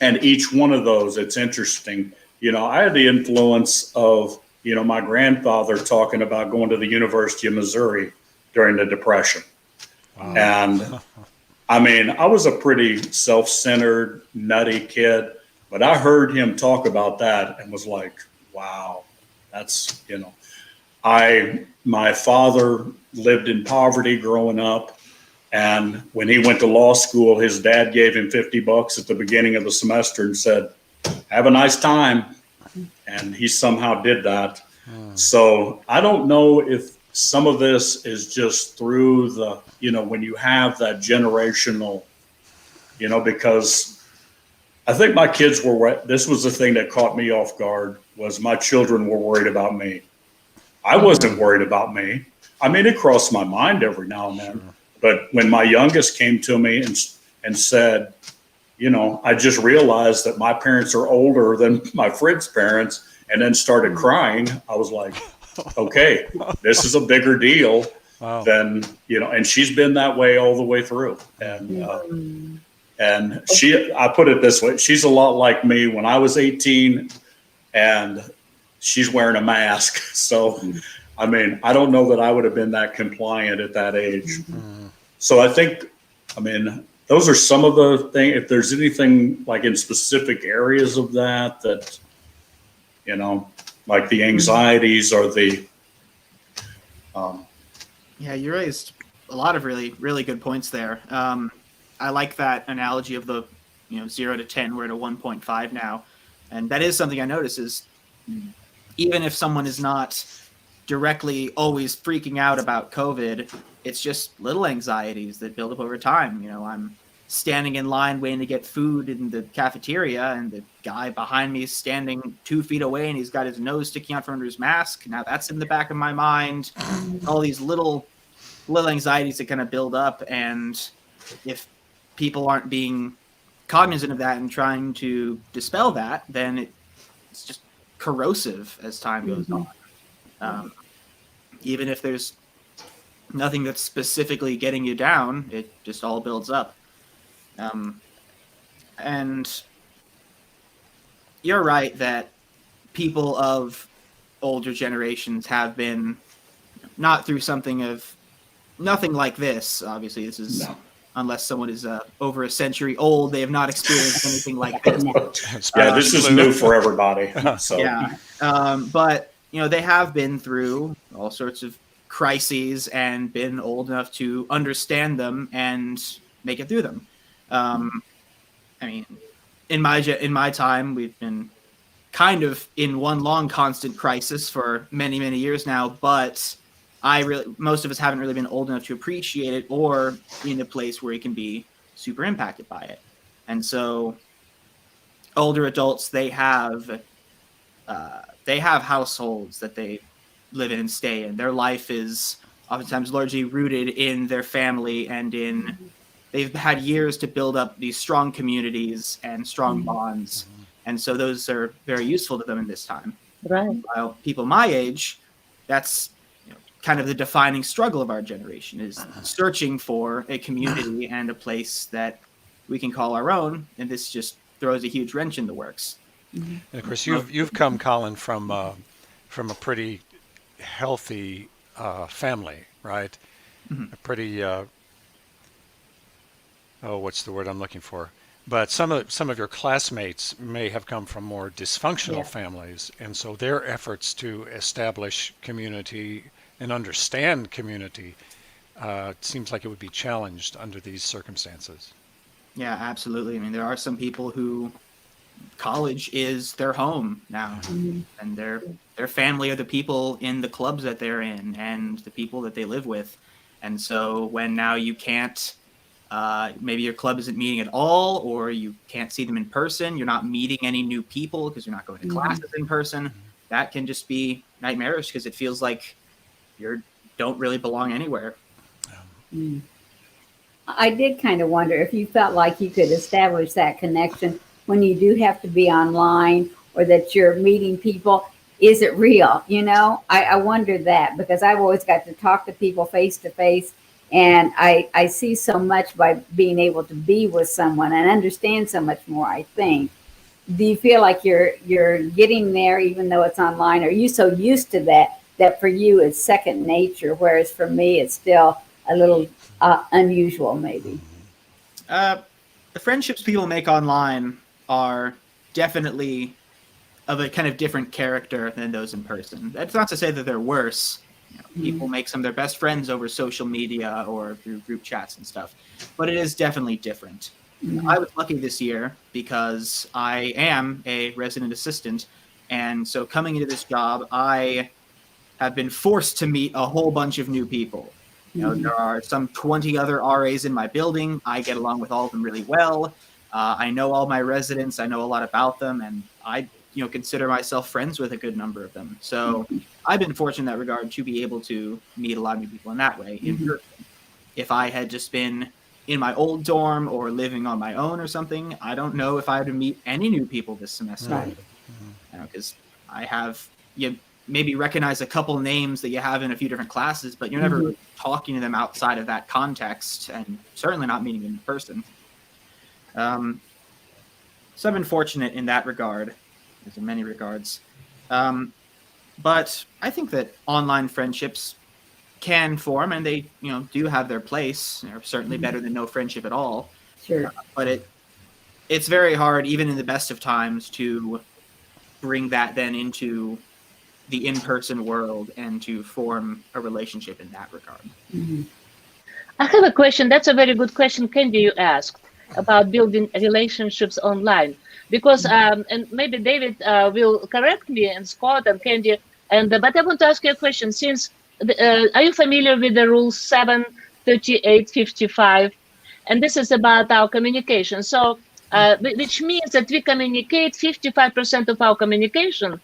Speaker 5: and each one of those, it's interesting. You know, I had the influence of, you know, my grandfather talking about going to the University of Missouri during the Depression. Wow. And I mean, I was a pretty self-centered, nutty kid, but I heard him talk about that and was like, wow, that's, you know, my father lived in poverty growing up. And when he went to law school, his dad gave him $50 at the beginning of the semester and said, have a nice time. And he somehow did that. So I don't know if some of this is just through the, you know, when you have that generational, you know, because I think my kids this was the thing that caught me off guard, was my children were worried about me. I wasn't worried about me. I mean, it crossed my mind every now and then. But when my youngest came to me and said, you know, I just realized that my parents are older than my friend's parents, and then started crying, I was like, okay, this is a bigger deal than, you know, and she's been that way all the way through. And I put it this way, she's a lot like me when I was 18 and she's wearing a mask. So, I mean, I don't know that I would have been that compliant at that age. So I think, I mean, those are some of the things. If there's anything like in specific areas of that, you know, like the anxieties or the.
Speaker 2: Yeah, you raised a lot of really, really good points there. I like that analogy of the, you know, 0 to 10, we're at a 1.5 now. And that is something I notice is even if someone is not directly always freaking out about COVID, it's just little anxieties that build up over time. You know, I'm standing in line waiting to get food in the cafeteria, and the guy behind me is standing 2 feet away, and he's got his nose sticking out from under his mask. Now that's in the back of my mind. All these little anxieties that kind of build up, and if people aren't being cognizant of that and trying to dispel that, then it's just corrosive as time goes on. Even if there's nothing that's specifically getting you down, it just all builds up. And you're right that people of older generations have been not through nothing like this. Obviously, this is unless someone is over a century old, they have not experienced anything like this.
Speaker 5: Yeah, this is new for everybody. So.
Speaker 2: Yeah, but they have been through all sorts of crises and been old enough to understand them and make it through them. I mean, in my time, we've been kind of in one long constant crisis for many, many years now, but most of us haven't really been old enough to appreciate it or in a place where you can be super impacted by it. And so older adults, they have households that they live in and stay in. Their life is oftentimes largely rooted in their family and they've had years to build up these strong communities and strong bonds. And so those are very useful to them in this time.
Speaker 1: Right.
Speaker 2: While people my age, that's kind of the defining struggle of our generation, is searching for a community and a place that we can call our own. And this just throws a huge wrench in the works.
Speaker 4: And of course, you've come, Colin, from a pretty healthy family, right? A pretty what's the word I'm looking for? But some of your classmates may have come from more dysfunctional families, and so their efforts to establish community and understand community seems like it would be challenged under these circumstances.
Speaker 2: Yeah, absolutely. I mean, there are some people who college is their home now, and their family are the people in the clubs that they're in and the people that they live with. And so when now you can't, maybe your club isn't meeting at all, or you can't see them in person, you're not meeting any new people because you're not going to classes in person, that can just be nightmarish because it feels like you don't really belong anywhere.
Speaker 3: I did kind of wonder if you felt like you could establish that connection when you do have to be online or that you're meeting people. Is it real? I wonder that because I've always got to talk to people face to face, and I see so much by being able to be with someone and understand so much more, I think. Do you feel like you're getting there even though it's online? Are you so used to that for you it's second nature, whereas for me it's still a little unusual maybe?
Speaker 2: The friendships people make online are definitely of a kind of different character than those in person. That's not to say that they're worse. People make some of their best friends over social media or through group chats and stuff, but it is definitely different. I was lucky this year because I am a resident assistant, and so coming into this job, I have been forced to meet a whole bunch of new people. There are some 20 other RAs in my building. I get along with all of them really well. I know all my residents. I know a lot about them, and I consider myself friends with a good number of them. So I've been fortunate in that regard to be able to meet a lot of new people in that way. If I had just been in my old dorm or living on my own or something, I don't know if I would meet any new people this semester. Because I have, you maybe recognize a couple names that you have in a few different classes, but you're never really talking to them outside of that context, and certainly not meeting them in person. So I've been fortunate in that regard, in many regards. But I think that online friendships can form, and they, do have their place. They're certainly better than no friendship at all.
Speaker 3: Sure.
Speaker 2: But it's very hard, even in the best of times, to bring that then into the in-person world and to form a relationship in that regard.
Speaker 1: I have a question. That's a very good question, Candy, you asked about building relationships online. Because, and maybe David will correct me, and Scott and Candy, but I want to ask you a question. Since, are you familiar with the rule 73855? and this is about our communication. So, which means that we communicate 55% of our communication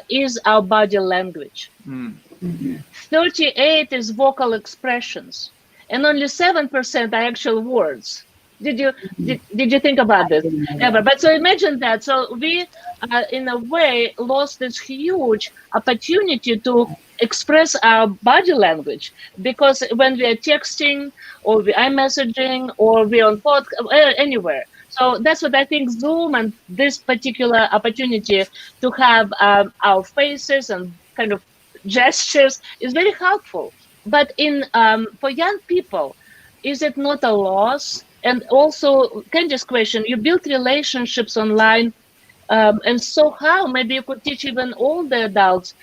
Speaker 1: is our body language. 38 is vocal expressions, and only 7% are actual words. Did you think about this ever? But so imagine that. So we, in a way, lost this huge opportunity to express our body language, because when we are texting or we are messaging or we are on podcast, anywhere. So that's what I think Zoom and this particular opportunity to have our faces and kind of gestures is very helpful. But in for young people, is it not a loss? And also, Candy's question, you build relationships online, and so how? Maybe you could teach even all the adults,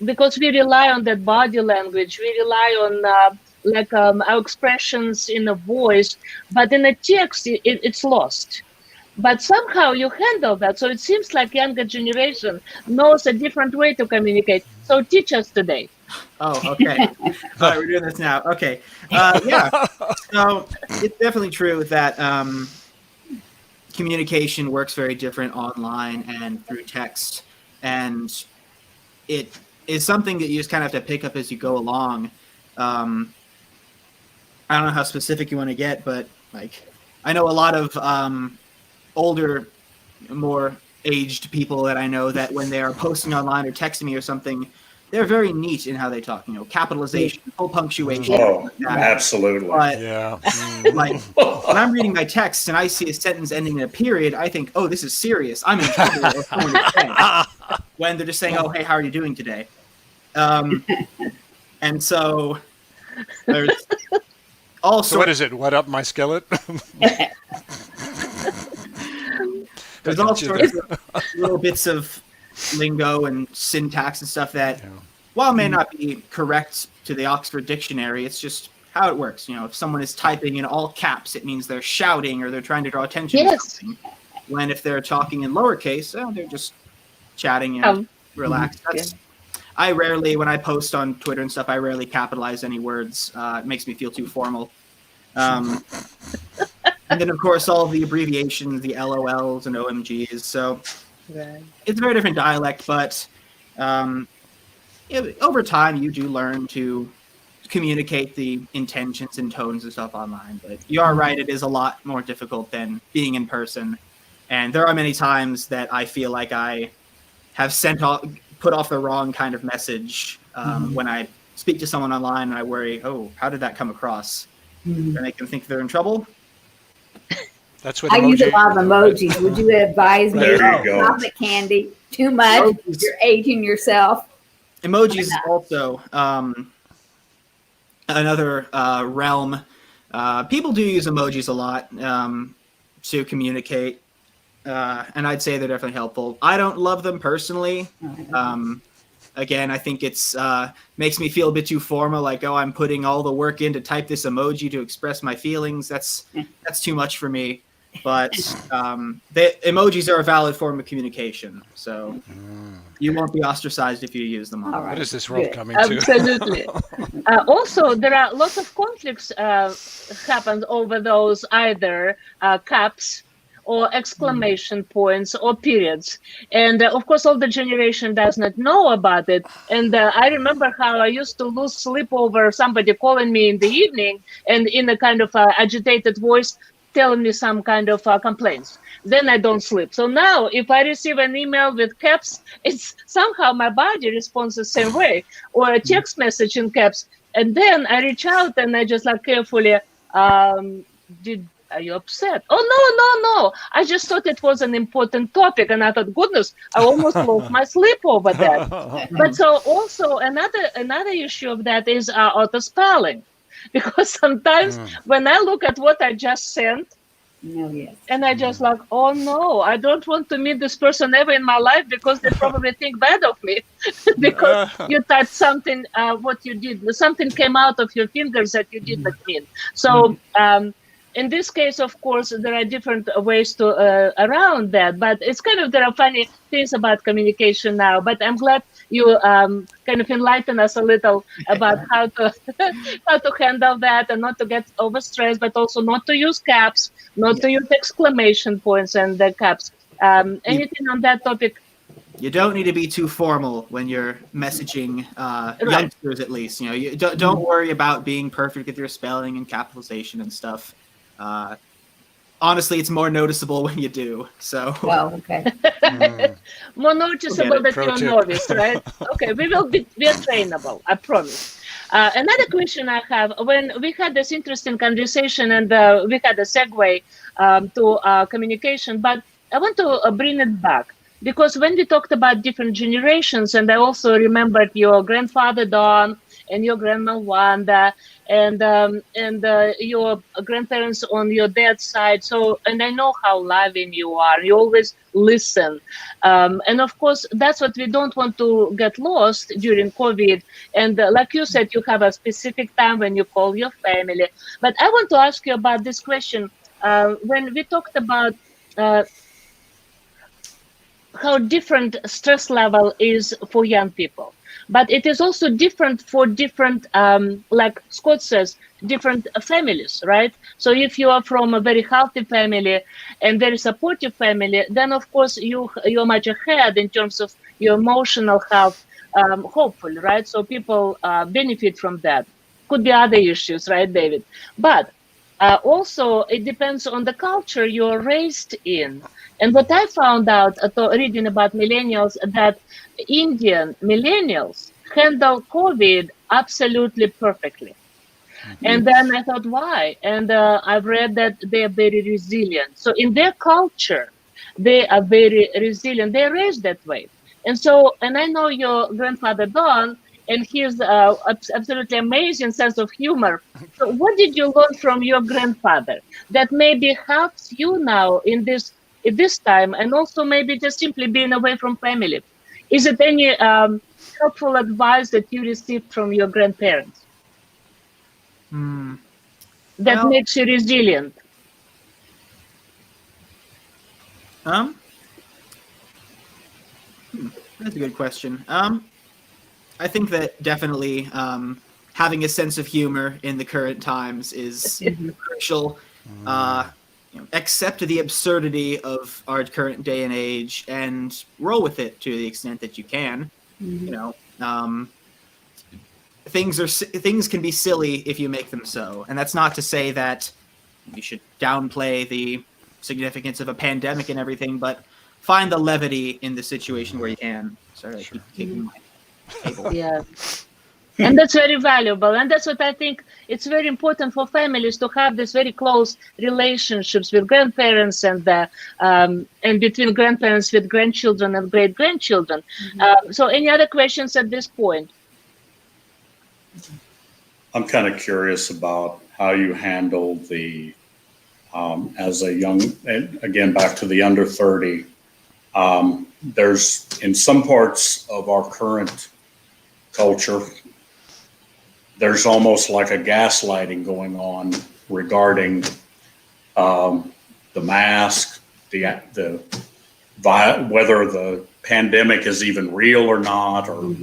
Speaker 1: because we rely on that body language, we rely on our expressions in a voice, but in a text, it's lost. But somehow you handle that. So it seems like younger generation knows a different way to communicate. So teach us today.
Speaker 2: Oh, okay. All right, we're doing this now. Okay. Yeah. So it's definitely true that communication works very different online and through text. And it is something that you just kind of have to pick up as you go along. I don't know how specific you want to get, but like I know a lot of older, more aged people that I know that when they are posting online or texting me or something, they're very neat in how they talk. You know, capitalization, full punctuation.
Speaker 5: Oh,
Speaker 2: like that.
Speaker 5: absolutely.
Speaker 2: But
Speaker 4: Yeah.
Speaker 2: like when I'm reading my text and I see a sentence ending in a period, I think, oh, this is serious. I'm in trouble. Or someone is saying. When they're just saying, oh, hey, how are you doing today? And so there's also.
Speaker 4: So what is it? What up my skillet?
Speaker 2: There's all sorts of little bits of lingo and syntax and stuff that, while may not be correct to the Oxford Dictionary, it's just how it works. You know, if someone is typing in all caps, it means they're shouting or they're trying to draw attention to something. When if they're talking in lowercase, they're just chatting and relaxed. I rarely, when I post on Twitter and stuff, I rarely capitalize any words. It makes me feel too formal. And then, of course, all of the abbreviations, the LOLs and OMGs. So it's a very different dialect, but over time, you do learn to communicate the intentions and tones and stuff online. But you are right, it is a lot more difficult than being in person. And there are many times that I feel like I have put off the wrong kind of message when I speak to someone online, and I worry, oh, how did that come across? And they can think they're in trouble.
Speaker 4: That's what
Speaker 3: I use a lot of emojis. Would you advise me?
Speaker 5: There you go.
Speaker 3: Stop it, Candy. Too much.
Speaker 2: Emojis.
Speaker 3: You're aging yourself.
Speaker 2: Emojis is also another realm. People do use emojis a lot to communicate, and I'd say they're definitely helpful. I don't love them personally. Again, I think it's makes me feel a bit too formal, like, oh, I'm putting all the work in to type this emoji to express my feelings. That's too much for me. But the emojis are a valid form of communication, so you won't be ostracized if you use them.
Speaker 3: All right.
Speaker 4: What is this world coming to?
Speaker 1: Absolutely. Also, there are lots of conflicts happen over those either caps or exclamation points or periods. And of course, older generation does not know about it. And I remember how I used to lose sleep over somebody calling me in the evening and in a kind of agitated voice, telling me some kind of complaints. Then I don't sleep. So now if I receive an email with caps, it's somehow my body responds the same way, or a text message in caps. And then I reach out and I just like carefully, are you upset? Oh, no. I just thought it was an important topic. And I thought, goodness, I almost lost my sleep over that. But so also another issue of that is auto spelling. Because sometimes when I look at what I just sent, and I just like, oh no, I don't want to meet this person ever in my life because they probably think bad of me because you typed something, what you did, something came out of your fingers that you didn't mean. So in this case, of course, there are different ways to around that, but it's kind of, there are funny things about communication now, but I'm glad you kind of enlighten us a little about how to how to handle that and not to get overstressed, but also not to use caps, not to use exclamation points and the caps. Anything on that topic?
Speaker 2: You don't need to be too formal when you're messaging
Speaker 1: Right.
Speaker 2: youngsters, at least. You know, you don't worry about being perfect with your spelling and capitalization and stuff. Honestly, it's more noticeable when you do. So,
Speaker 3: Oh, okay.
Speaker 1: More noticeable that
Speaker 4: Pro
Speaker 1: you're a
Speaker 4: tip.
Speaker 1: novice, right? Okay, we are trainable, I promise. Another question I have, when we had this interesting conversation and we had a segue to communication, but I want to bring it back because when we talked about different generations, and I also remembered your grandfather Don and your grandma Wanda and your grandparents on your dad's side. So, and I know how loving you are. You always listen, and of course, that's what we don't want to get lost during COVID. And like you said, you have a specific time when you call your family. But I want to ask you about this question. When we talked about uh, how different stress level is for young people, but it is also different for different like Scott says, different families, right? So if you are from a very healthy family and very supportive family, then of course you're much ahead in terms of your emotional health, hopefully, right? So people benefit from that. Could be other issues, right, David? But also it depends on the culture you're raised in. And what I found out reading about millennials, that Indian millennials handle COVID absolutely perfectly. And then I thought, why? And I've read that they are very resilient. So in their culture, they are very resilient. They're raised that way. And so, and I know your grandfather Don, and his absolutely amazing sense of humor. So what did you learn from your grandfather that maybe helps you now in this at this time, and also maybe just simply being away from family? Is it any helpful advice that you received from your grandparents that
Speaker 2: well,
Speaker 1: makes you resilient?
Speaker 2: um, that's a good question. I think that definitely having a sense of humor in the current times is crucial. Accept the absurdity of our current day and age and roll with it to the extent that you can. You know, things can be silly if you make them so, and that's not to say that you should downplay the significance of a pandemic and everything, but find the levity in the situation where you can. Sorry, I keep kicking my table.
Speaker 1: Yeah. And that's very valuable. And that's what I think it's very important for families to have this very close relationships with grandparents and between grandparents with grandchildren and great grandchildren. So any other questions at this point?
Speaker 5: I'm kind of curious about how you handle the, as a young, and again, back to the under 30. There's in some parts of our current culture, there's almost like a gaslighting going on regarding the mask, the whether the pandemic is even real or not, or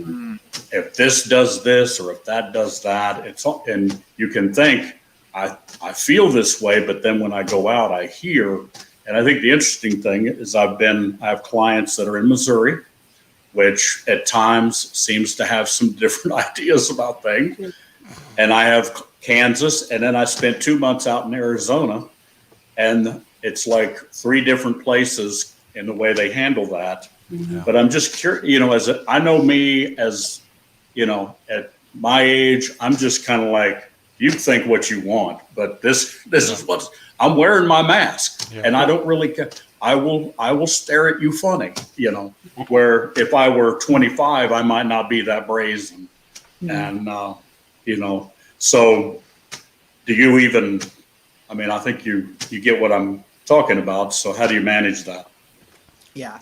Speaker 5: if this does this or if that does that. It's, and you can think, I feel this way, but then when I go out, I hear. And I think the interesting thing is I have clients that are in Missouri, which at times seems to have some different ideas about things. And I have Kansas, and then I spent 2 months out in Arizona, and it's like 3 different places in the way they handle that. But I'm just curious, I know me as, at my age, I'm just kind of like, you think what you want, but this is what I'm wearing my mask, and I don't really care. I will stare at you funny, where if I were 25, I might not be that brazen. And, so do you even, I think you get what I'm talking about. So how do you manage that?
Speaker 2: Yeah.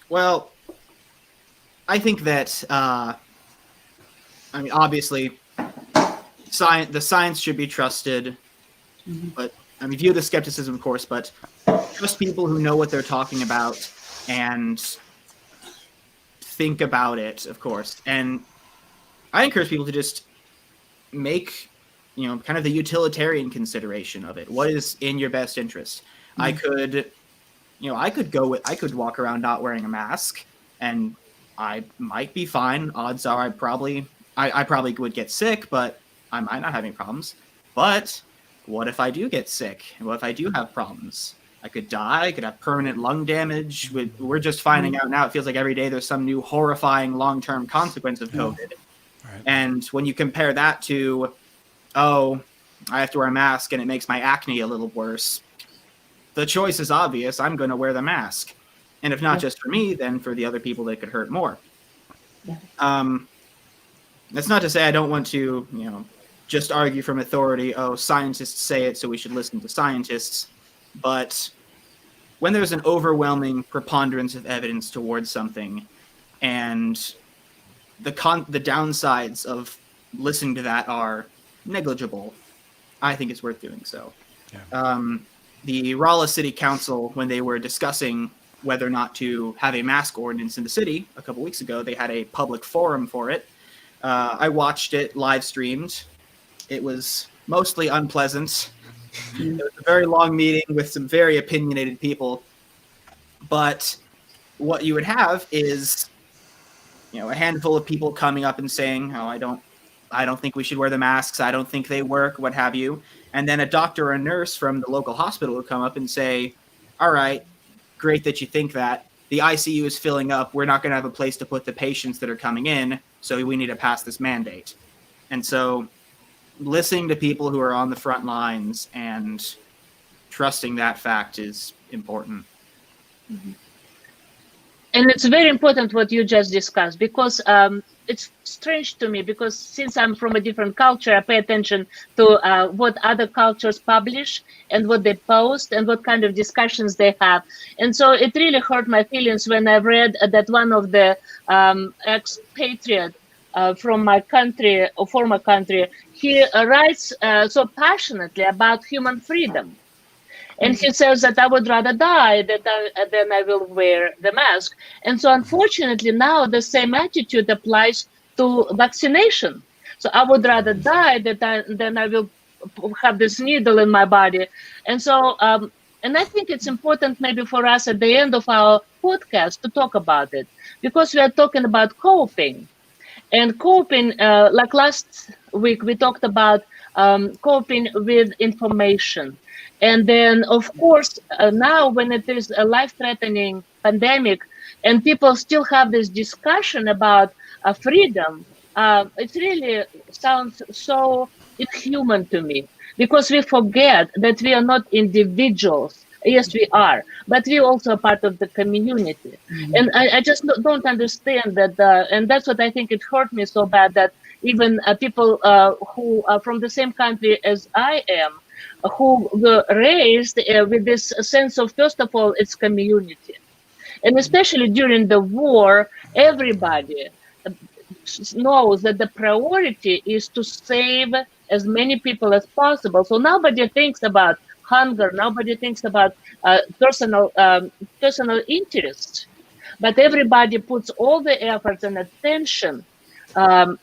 Speaker 2: Well, I think that, obviously, the science should be trusted, but view the skepticism, of course, but trust people who know what they're talking about and think about it, of course. And I encourage people to just make, kind of the utilitarian consideration of it. What is in your best interest? I could walk around not wearing a mask and I might be fine. Odds are I probably would get sick, but I might not have any problems. But what if I do get sick? What if I do have problems? I could die. I could have permanent lung damage. We're just finding out now. It feels like every day there's some new horrifying long-term consequence of COVID.
Speaker 4: Right.
Speaker 2: And when you compare that to, oh, I have to wear a mask and it makes my acne a little worse, the choice is obvious. I'm going to wear the mask. And if not just for me, then for the other people that could hurt more.
Speaker 3: Yeah.
Speaker 2: That's not to say I don't want to, just argue from authority. Oh, scientists say it, so we should listen to scientists. But when there's an overwhelming preponderance of evidence towards something, and the downsides of listening to that are negligible, I think it's worth doing so.
Speaker 4: Yeah.
Speaker 2: The Rolla City Council, when they were discussing whether or not to have a mask ordinance in the city a couple weeks ago, they had a public forum for it. I watched it live streamed. It was mostly unpleasant. It was a very long meeting with some very opinionated people. But what you would have is, a handful of people coming up and saying, "Oh, I don't think we should wear the masks. I don't think they work, what have you." And then a doctor or a nurse from the local hospital would come up and say, "All right, great that you think that. The ICU is filling up. We're not going to have a place to put the patients that are coming in, so we need to pass this mandate." And so listening to people who are on the front lines and trusting that fact is important.
Speaker 1: And it's very important what you just discussed, because it's strange to me, because since I'm from a different culture, I pay attention to what other cultures publish and what they post and what kind of discussions they have. And so it really hurt my feelings when I read that one of the expatriate from my country, or former country, he writes so passionately about human freedom. And he says that I would rather die than I will wear the mask. And so unfortunately now the same attitude applies to vaccination. So I would rather die than I will have this needle in my body. And so, and I think it's important maybe for us at the end of our podcast to talk about it, because we are talking about coping. And coping, like last week, we talked about coping with information. And then, of course, now when it is a life-threatening pandemic and people still have this discussion about freedom, it really sounds so inhuman to me, because we forget that we are not individuals. Yes, we are, but we also are part of the community. And I just don't understand that, and that's what I think it hurt me so bad, that even people who are from the same country as I am, who were raised with this sense of, first of all, it's community. And especially during the war, everybody knows that the priority is to save as many people as possible. So nobody thinks about hunger, nobody thinks about personal interests, but everybody puts all the efforts and attention to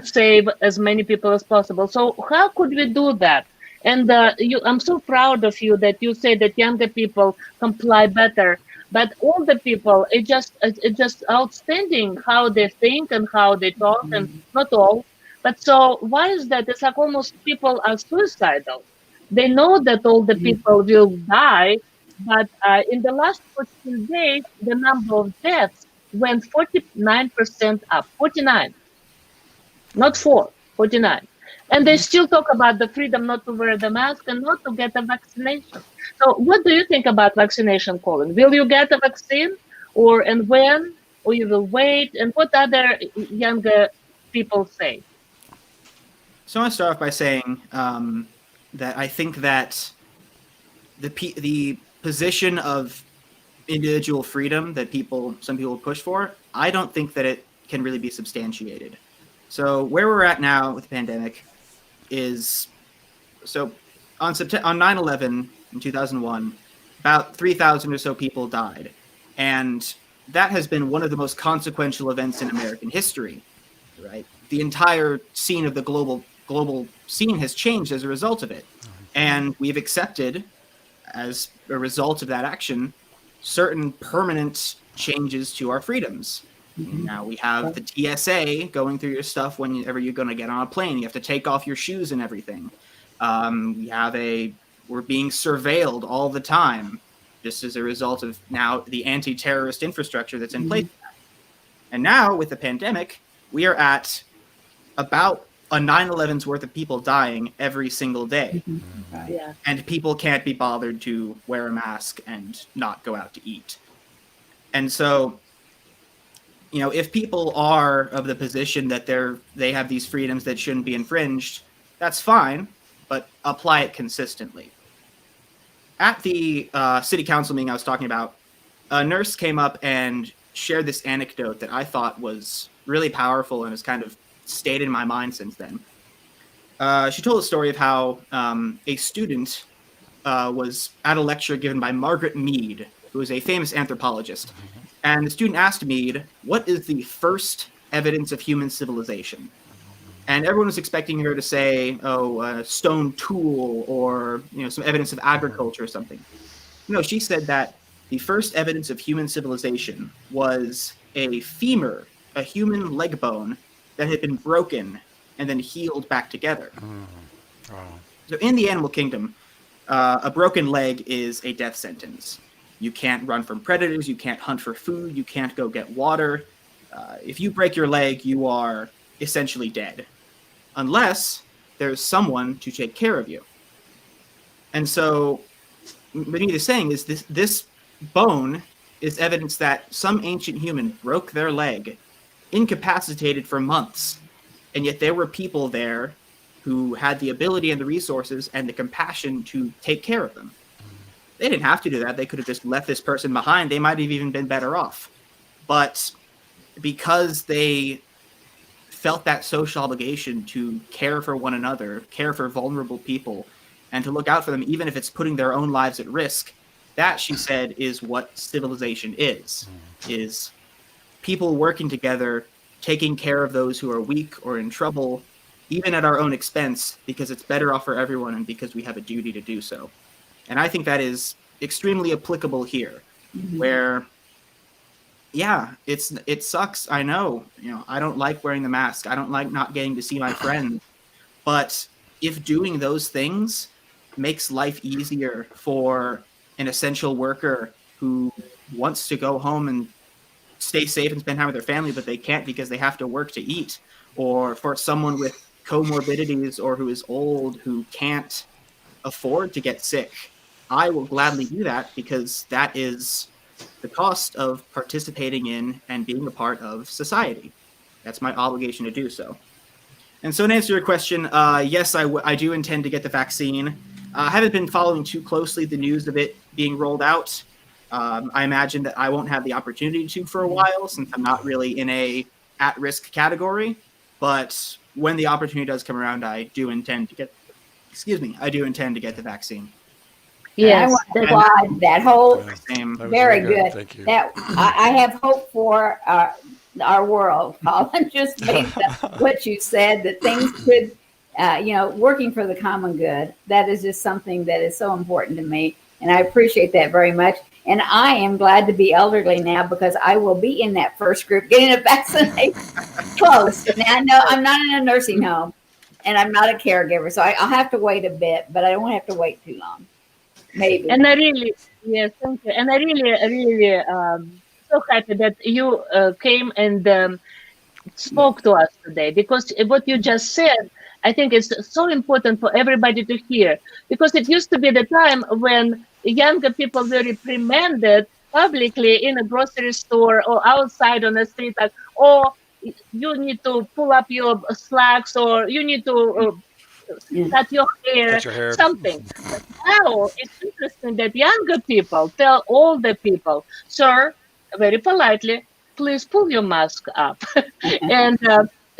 Speaker 1: save as many people as possible. So how could we do that? And I'm so proud of you that you say that younger people comply better, but older people, it's just outstanding how they think and how they talk, and not all. But so why is that? It's like almost people are suicidal. They know that all the people will die, but in the last 14 days, the number of deaths went 49% up. 49, not 4, 49. And they still talk about the freedom not to wear the mask and not to get a vaccination. So what do you think about vaccination, Colin? Will you get a vaccine, and when, or you will wait? And what other younger people say?
Speaker 2: So I want to start off by saying that I think that the position of individual freedom that some people push for, I don't think that it can really be substantiated. So where we're at now with the pandemic is, so on 9/11 in 2001, about 3,000 or so people died. And that has been one of the most consequential events in American history, right? The entire scene of the global scene has changed as a result of it. And we've accepted, as a result of that action, certain permanent changes to our freedoms. Now we have the TSA going through your stuff whenever you're going to get on a plane. You have to take off your shoes and everything. We're being surveilled all the time, just as a result of now the anti-terrorist infrastructure that's in place. And now with the pandemic, we are at about a 9/11's worth of people dying every single day.
Speaker 1: Yeah.
Speaker 2: And people can't be bothered to wear a mask and not go out to eat. And so, if people are of the position that they have these freedoms that shouldn't be infringed, that's fine, but apply it consistently. At the city council meeting I was talking about, a nurse came up and shared this anecdote that I thought was really powerful and has kind of stayed in my mind since then. She told a story of how a student was at a lecture given by Margaret Mead, who is a famous anthropologist. And the student asked Mead, what is the first evidence of human civilization? And everyone was expecting her to say, a stone tool or some evidence of agriculture or something. No, she said that the first evidence of human civilization was a femur, a human leg bone that had been broken and then healed back together. So in the animal kingdom, a broken leg is a death sentence. You can't run from predators, you can't hunt for food, you can't go get water. If you break your leg, you are essentially dead, unless there's someone to take care of you. And so what Mead is saying is this bone is evidence that some ancient human broke their leg, incapacitated for months, and yet there were people there who had the ability and the resources and the compassion to take care of them. They didn't have to do that. They could have just left this person behind. They might have even been better off. But because they felt that social obligation to care for one another, care for vulnerable people, and to look out for them, even if it's putting their own lives at risk, that, she said, is what civilization is people working together, taking care of those who are weak or in trouble, even at our own expense, because it's better off for everyone and because we have a duty to do so. And I think that is extremely applicable here, where, it sucks. I know, I don't like wearing the mask. I don't like not getting to see my friends. But if doing those things makes life easier for an essential worker who wants to go home and stay safe and spend time with their family, but they can't because they have to work to eat, or for someone with comorbidities or who is old who can't afford to get sick, I will gladly do that because that is the cost of participating in and being a part of society. That's my obligation to do so. And so to answer your question, yes, I do intend to get the vaccine. I haven't been following too closely the news of it being rolled out. I imagine that I won't have the opportunity to for a while since I'm not really in a at-risk category. But when the opportunity does come around, I do intend to get the vaccine.
Speaker 3: Yes, I want to applaud that whole.
Speaker 2: Same.
Speaker 3: Very good.
Speaker 4: Thank you.
Speaker 3: That I have hope for our world, Colin. Just based on what you said, that things could, working for the common good. That is just something that is so important to me, and I appreciate that very much. And I am glad to be elderly now because I will be in that first group getting a vaccination. Close. Now, no, I'm not in a nursing home, and I'm not a caregiver, so I'll have to wait a bit, but I don't have to wait too long. Maybe.
Speaker 1: And I really, yes, thank you. And I really, so happy that you came and spoke to us today, because what you just said, I think is so important for everybody to hear, because it used to be the time when younger people were reprimanded publicly in a grocery store or outside on the street, like, oh, you need to pull up your slacks, or you need to cut your hair, something. But now it's interesting that younger people tell older people, sir, very politely, please pull your mask up. And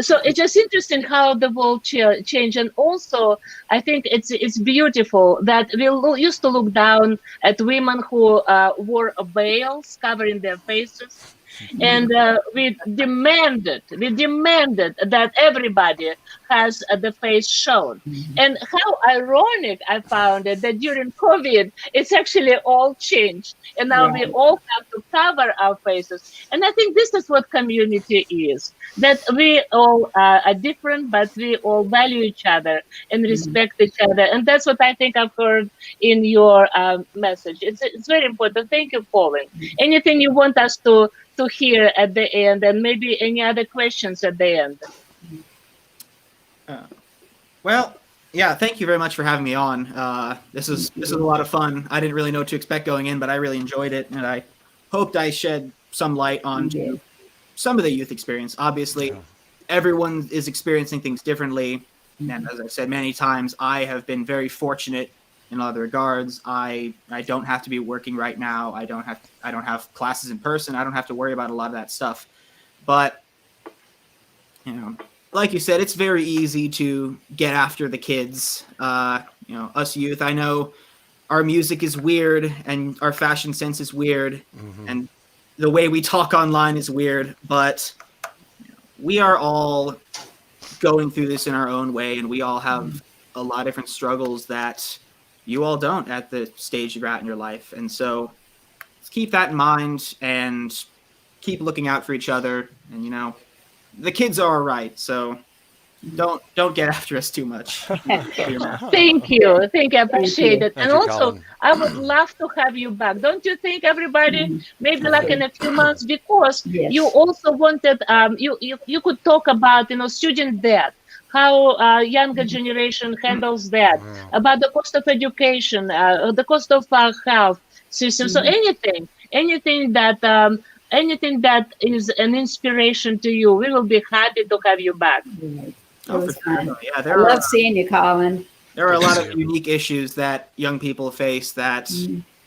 Speaker 1: so it's just interesting how the world changed. And also, I think it's beautiful that we used to look down at women who wore veils covering their faces. and we demanded that everybody has the face shown. And how ironic I found it that during COVID, it's actually all changed. And now we
Speaker 3: Right.
Speaker 1: all have to cover our faces. And I think this is what community is, that we all are different, but we all value each other and respect each other. And that's what I think I've heard in your message. It's very important. Thank you, Colin. Anything you want us to hear at the end, and maybe any other questions at the end?
Speaker 2: Well, yeah, thank you very much for having me on. This is a lot of fun. I didn't really know what to expect going in, but I really enjoyed it, and I hoped I shed some light on some of the youth experience. Obviously, everyone is experiencing things differently, and as I've said many times, I have been very fortunate in other regards. I don't have to be working right now. I don't have classes in person. I don't have to worry about a lot of that stuff. But like you said, it's very easy to get after the kids. Us youth. I know our music is weird and our fashion sense is weird, and the way we talk online is weird. But we are all going through this in our own way, and we all have a lot of different struggles that you all don't at the stage you're at in your life. And so let's keep that in mind and keep looking out for each other. And the kids are all right, so don't get after us too much.
Speaker 1: Thank you. I appreciate it.
Speaker 4: Thank
Speaker 1: And
Speaker 4: you,
Speaker 1: also,
Speaker 4: Colin.
Speaker 1: I would love to have you back. Don't you think, everybody? Maybe like in a few months, because
Speaker 3: Yes.
Speaker 1: you also wanted, you could talk about, student debt, how younger generation handles that, about the cost of education, the cost of health system. So anything that is an inspiration to you, we will be happy to have you back.
Speaker 3: Right. It
Speaker 2: Oh,
Speaker 3: was
Speaker 2: for sure.
Speaker 3: fun.
Speaker 2: Yeah,
Speaker 3: I
Speaker 2: there are
Speaker 3: love seeing you, Colin.
Speaker 2: a lot of unique issues that young people face that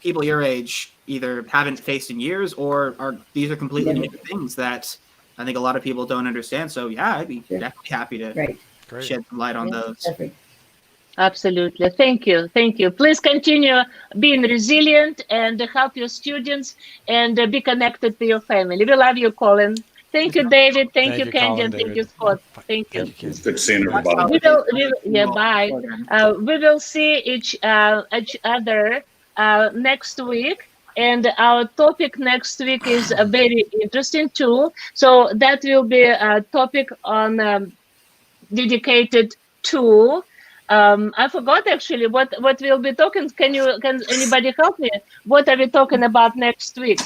Speaker 2: people your age either haven't faced in years, or these are completely new things that I think a lot of people don't understand. So yeah, I'd be definitely happy to
Speaker 3: Great.
Speaker 4: Great.
Speaker 2: shed some light on those.
Speaker 3: Perfect.
Speaker 1: Absolutely. Thank you. Please continue being resilient and help your students and be connected to your family. We love you, Colin. Thank you, David. Thank you, Candy,
Speaker 4: Colin,
Speaker 1: and thank
Speaker 4: David.
Speaker 1: you, Scott. Thank you.
Speaker 4: Thank you,
Speaker 5: It's
Speaker 4: Candy.
Speaker 5: good seeing everybody.
Speaker 1: Bye. We will see each other next week. And our topic next week is very interesting too. So that will be a topic on dedicated to. I forgot actually what we'll be talking. Can anybody help me? What are we talking about next week?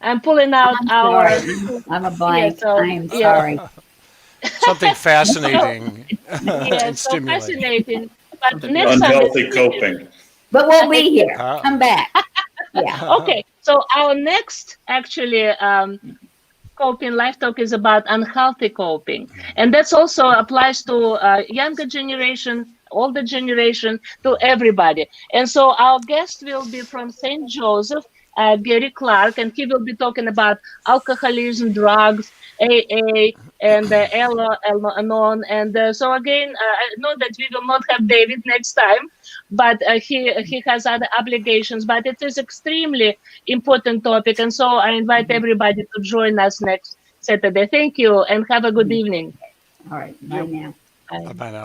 Speaker 1: I'm pulling out
Speaker 3: I'm
Speaker 1: our.
Speaker 3: sorry. I'm a blank.
Speaker 1: so-
Speaker 3: I am
Speaker 1: yeah.
Speaker 3: sorry.
Speaker 4: Something fascinating
Speaker 1: Yeah,
Speaker 4: and
Speaker 1: so
Speaker 4: stimulating.
Speaker 1: fascinating. But next time.
Speaker 5: Unhealthy coping.
Speaker 3: But we'll be here.
Speaker 4: Ah.
Speaker 3: Come back. Yeah.
Speaker 1: Okay, so our next actually coping life talk is about unhealthy coping, and that's also applies to younger generation, older generation, to everybody. And so our guest will be from St. Joseph, Gary Clark, and he will be talking about alcoholism, drugs, AA, and Al-Anon. And so again, I know that we will not have David next time, but he has other obligations. But it is extremely important topic, and so I invite everybody to join us next Saturday. Thank you, and have a good evening.
Speaker 3: All right. Bye now.
Speaker 1: Bye.
Speaker 4: Bye now.